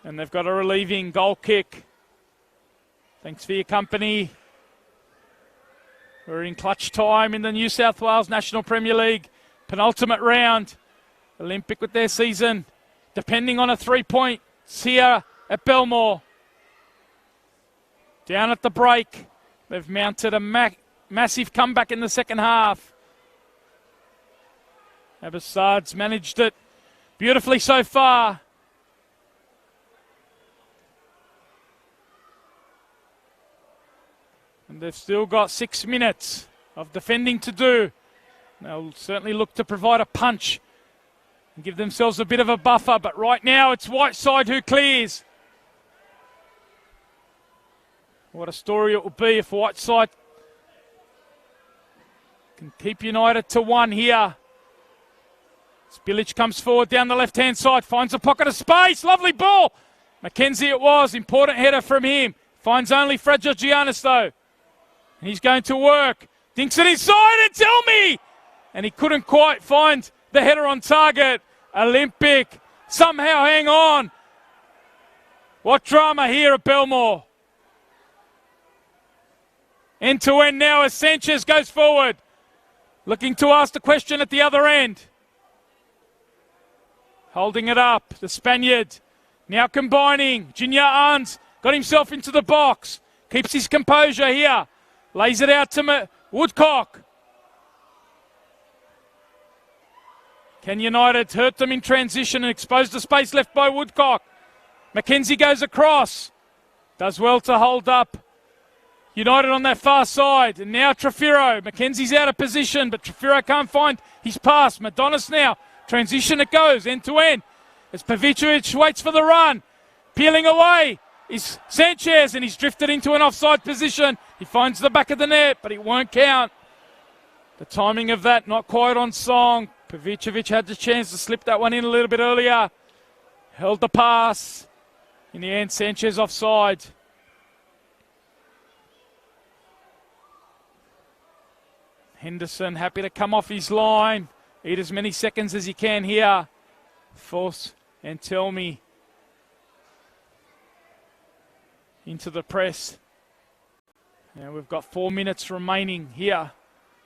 And they've got a relieving goal kick. Thanks for your company. We're in clutch time in the New South Wales National Premier League. Penultimate round. Olympic with their season depending on a 3-point here at Belmore. Down at the break. They've mounted a massive comeback in the second half. Abassad's managed it beautifully so far. And they've still got 6 minutes of defending to do. They'll certainly look to provide a punch and give themselves a bit of a buffer. But right now it's Whiteside who clears. What a story it will be if Whiteside can keep United to 1 here. Bilic comes forward down the left-hand side, finds a pocket of space, lovely ball. McKenzie it was, important header from him. Finds only Fragigiannis though. And he's going to work. Dinks it inside and tell me! And he couldn't quite find the header on target. Olympic somehow hang on. What drama here at Belmore. End to end now as Sanchez goes forward. Looking to ask the question at the other end. holding it up. The Spaniard now combining. Junior Arns got himself into the box. Keeps his composure here. Lays it out to Woodcock. Can United hurt them in transition and expose the space left by Woodcock? Mackenzie goes across. Does well to hold up United on that far side. And now Trefiro. Mackenzie's out of position, but Trefiro can't find his pass. Madonis now. Transition it goes, end to end. As Pavicevic waits for the run. Peeling away is Sanchez, and he's drifted into an offside position. He finds the back of the net, but it won't count. The timing of that not quite on song. Pavicevic had the chance to slip that one in a little bit earlier. Held the pass. In the end, Sanchez offside. Henderson happy to come off his line. Eat as many seconds as he can here. Force and tell me into the press. Now we've got 4 minutes remaining here.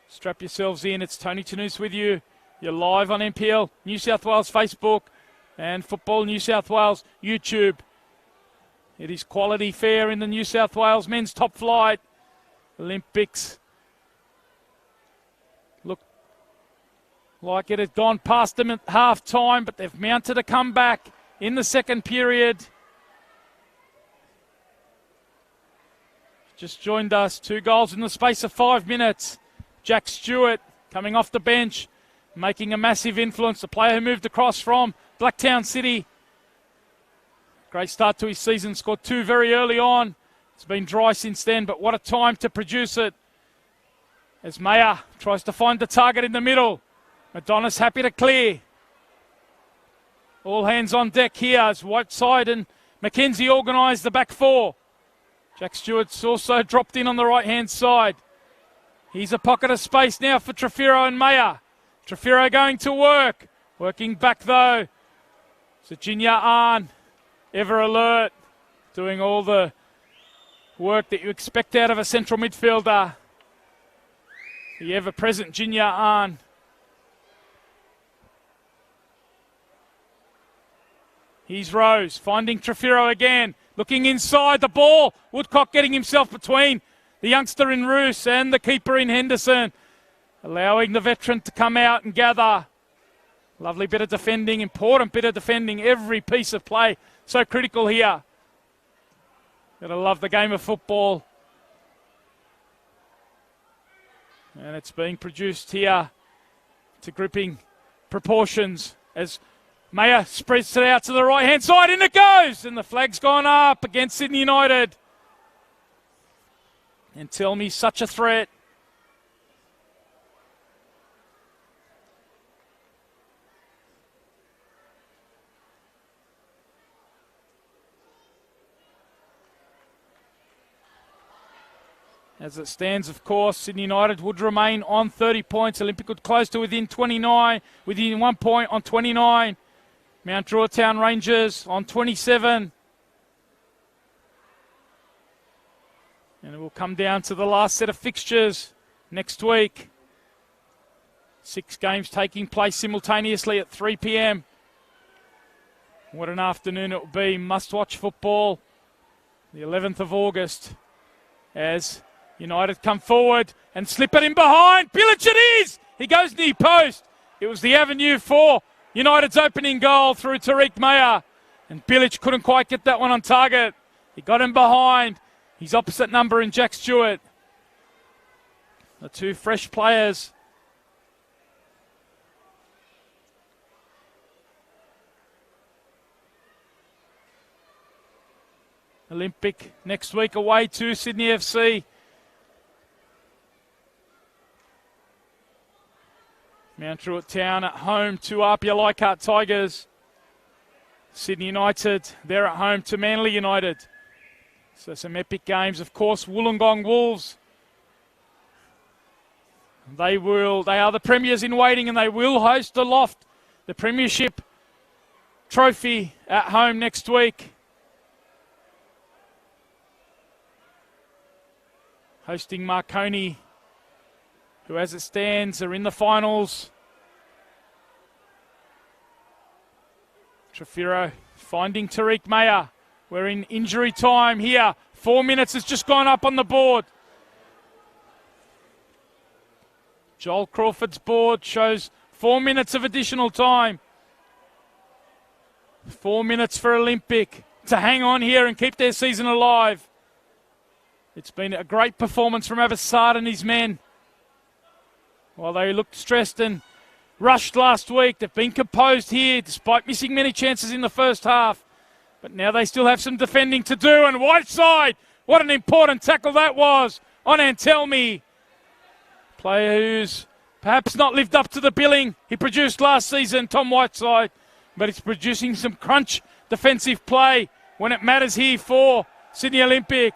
Strap yourselves in. It's Tony Tanous with you. You're live on NPL New South Wales Facebook and Football New South Wales YouTube. It is quality fare in the New South Wales men's top flight. Olympics look like it had gone past them at half time, but they've mounted a comeback in the second period. Just joined us. 2 goals in the space of 5 minutes. Jack Stewart coming off the bench, making a massive influence. The player who moved across from Blacktown City. Great start to his season. Scored 2 very early on. It's been dry since then, but what a time to produce it. As Mayer tries to find the target in the middle. Madonis happy to clear. All hands on deck here as Whiteside and Mackenzie organise the back four. Jack Stewart's also dropped in on the right-hand side. Here's a pocket of space now for Trefiro and Mayer. Trefiro going to work. Working back though. Virginia Arn, ever alert. Doing all the work that you expect out of a central midfielder. The ever-present Junior Arn. Here's Rose, finding Trefiro again. Looking inside the ball. Woodcock getting himself between the youngster in Roos and the keeper in Henderson. Allowing the veteran to come out and gather. Lovely bit of defending, important bit of defending. Every piece of play so critical here. Gotta love the game of football. And it's being produced here to gripping proportions as Mayer spreads it out to the right-hand side, and it goes! And the flag's gone up against Sydney United. And tell me, such a threat. As it stands, of course, Sydney United would remain on 30 points. Olympic would close to within 29, within 1 point on 29. Mount Druitt Town Rangers on 27. And it will come down to the last set of fixtures next week. 6 games taking place simultaneously at 3 p.m. What an afternoon it will be. Must-watch football. The 11th of August as United come forward and slip it in behind. Bilic it is! He goes near post. It was the avenue for United's opening goal through Tariq Mayer. And Bilic couldn't quite get that one on target. He got him behind. His opposite number in Jack Stewart. The 2 fresh players. Olympic next week away to Sydney FC. Mount Druitt Town at home to Apia Leichhardt Tigers. Sydney United, they're at home to Manly United. So some epic games. Of course, Wollongong Wolves. They are the premiers in waiting, and they will host aloft the premiership trophy at home next week. Hosting Marconi, who as it stands are in the finals. Trefiro finding Tariq Mayer. We're in injury time here. 4 minutes has just gone up on the board. Joel Crawford's board shows 4 minutes of additional time. 4 minutes for Olympic to hang on here and keep their season alive. It's been a great performance from Abbassad and his men. While they looked stressed and rushed last week, they've been composed here despite missing many chances in the first half. But now they still have some defending to do. And Whiteside, what an important tackle that was on Antelmi. Player who's perhaps not lived up to the billing he produced last season, Tom Whiteside. But he's producing some crunch defensive play when it matters here for Sydney Olympic.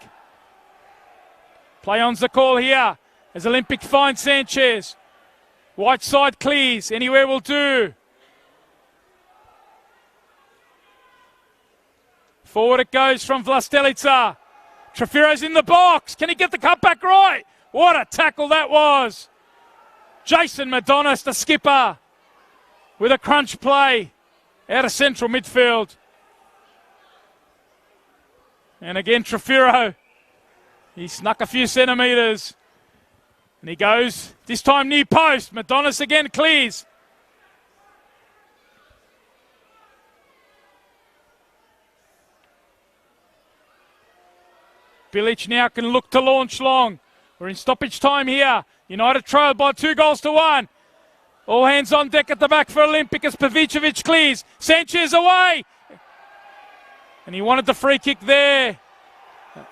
Play on's the call here as Olympic finds Sanchez. Whiteside clears, anywhere will do. Forward it goes from Vlastelica. Trefiro's in the box. Can he get the cutback right? What a tackle that was. Jason Madonis, the skipper, with a crunch play out of central midfield. And again, Trefiro. He snuck a few centimetres. And he goes, this time near post. Madonis again clears. Bilic now can look to launch long. We're in stoppage time here. United trail by 2-1. All hands on deck at the back for Olympic as Pavicevic clears. Sanchez away. And he wanted the free kick there.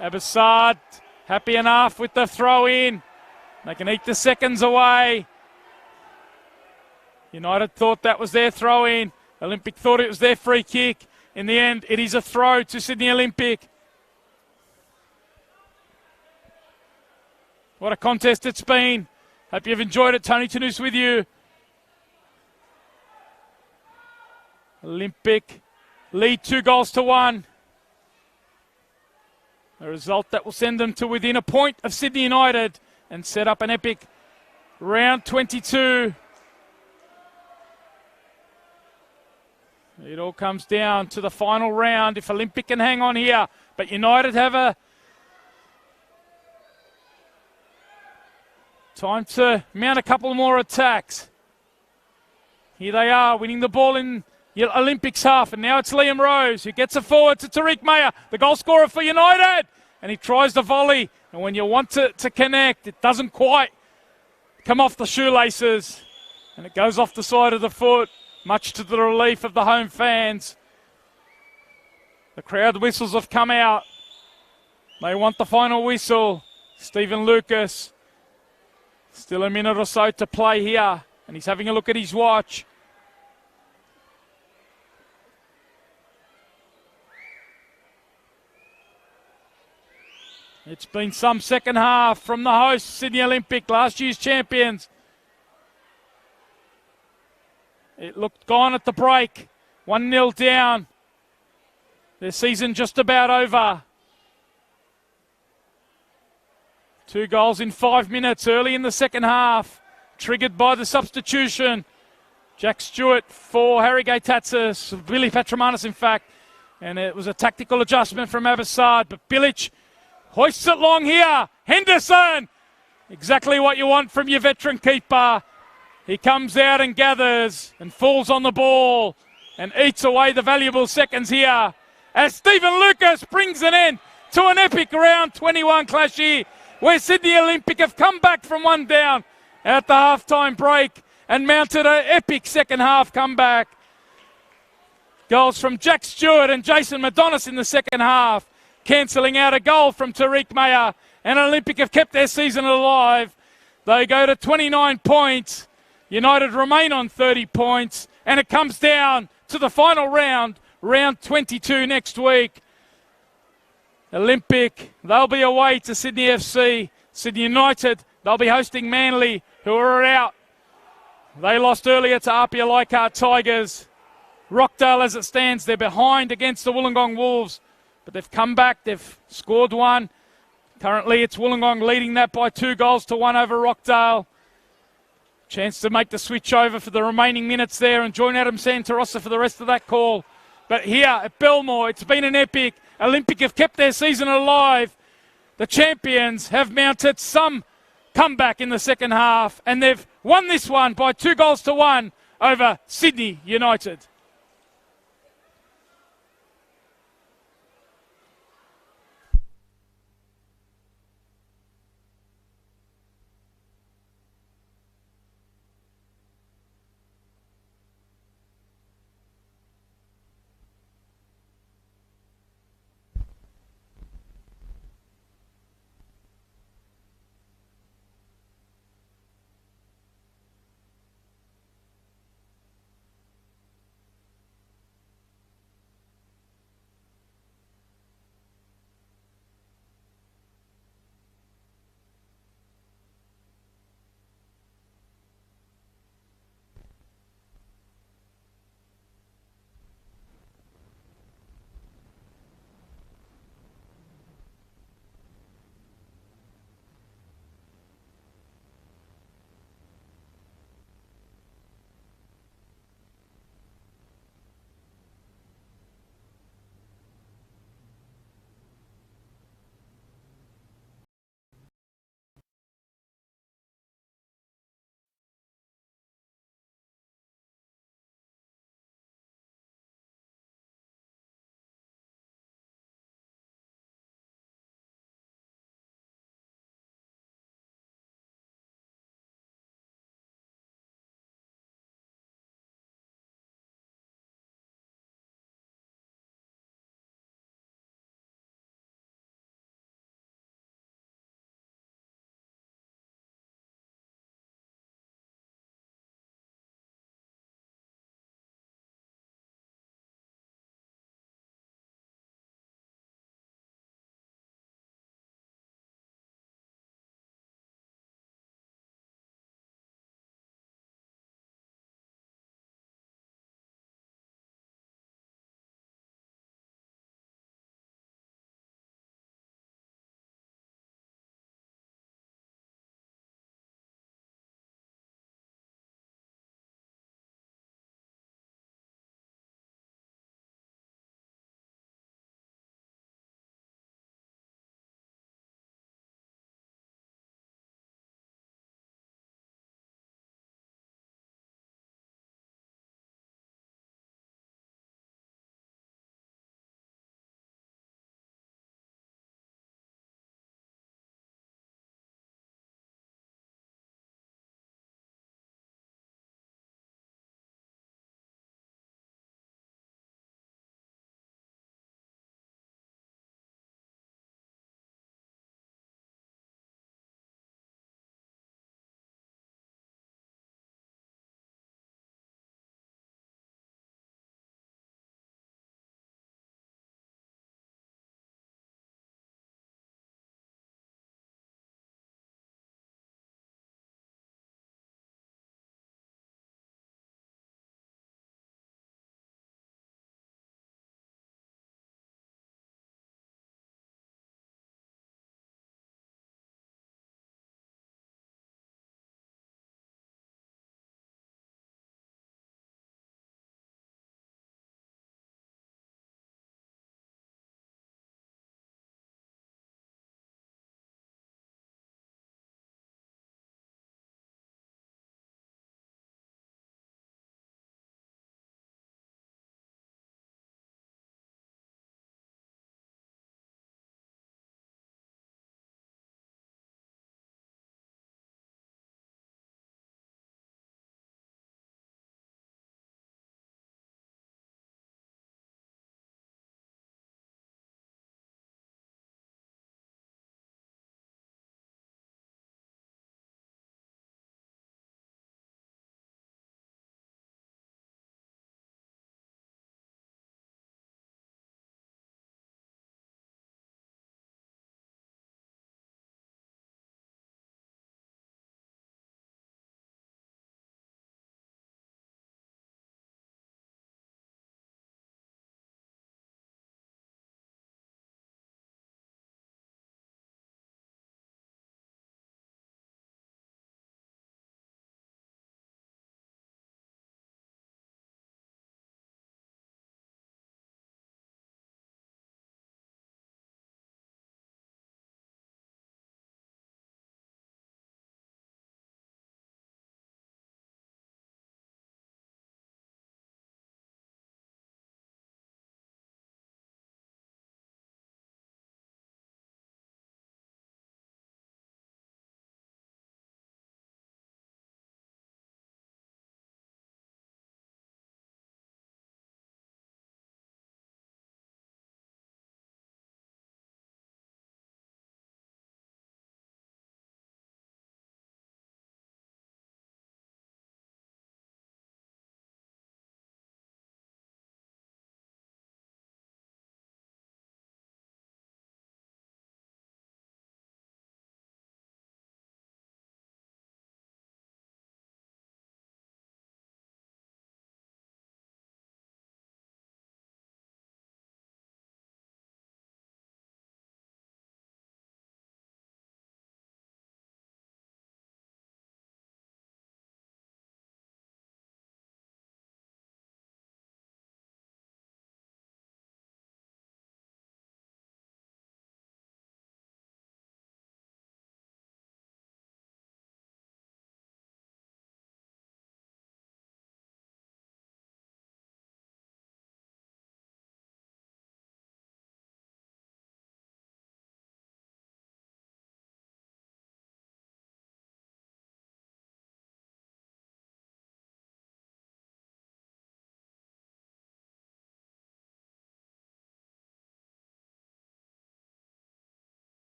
Abbassad happy enough with the throw in. They can eat the seconds away. United thought that was their throw in. Olympic thought it was their free kick. In the end, it is a throw to Sydney Olympic. What a contest it's been. Hope you've enjoyed it. Tony Tanous with you. Olympic lead 2-1. A result that will send them to within a point of Sydney United and set up an epic round 22. It all comes down to the final round if Olympic can hang on here. But United have a time to mount a couple more attacks. Here they are, winning the ball in Olympics half, and now it's Liam Rose who gets it forward to Tariq Mayer, the goal scorer for United, and he tries the volley, and when you want to connect, it doesn't quite come off the shoelaces, and it goes off the side of the foot, much to the relief of the home fans. The crowd whistles have come out. They want the final whistle. Stephen Lucas, still a minute or so to play here, and he's having a look at his watch. It's been some second half from the host, Sydney Olympic, last year's champions. It looked gone at the break. 1-0 down. Their season just about over. 2 goals in 5 minutes early in the second half, triggered by the substitution. Jack Stewart for Harry Gaitatsis, Billy Patramanis in fact, and it was a tactical adjustment from Abbassad, but Bilic hoists it long here. Henderson, exactly what you want from your veteran keeper. He comes out and gathers and falls on the ball and eats away the valuable seconds here as Stephen Lucas brings an end to an epic round 21 clash here, where Sydney Olympic have come back from 1 down at the halftime break and mounted an epic second half comeback. Goals from Jack Stewart and Jason Madonis in the second half, cancelling out a goal from Tariq Mayer, and Olympic have kept their season alive. They go to 29 points. United remain on 30 points, and it comes down to the final round, round 22 next week. Olympic, they'll be away to Sydney FC. Sydney United, they'll be hosting Manly, who are out. They lost earlier to Apia Leichhardt Tigers. Rockdale, as it stands, they're behind against the Wollongong Wolves, but they've come back, they've scored one. Currently, it's Wollongong leading that by 2-1 over Rockdale. Chance to make the switch over for the remaining minutes there and join Adam Santarossa for the rest of that call. But here at Belmore, it's been an epic. Olympic have kept their season alive. The champions have mounted some comeback in the second half, and they've won this one by 2-1 over Sydney United.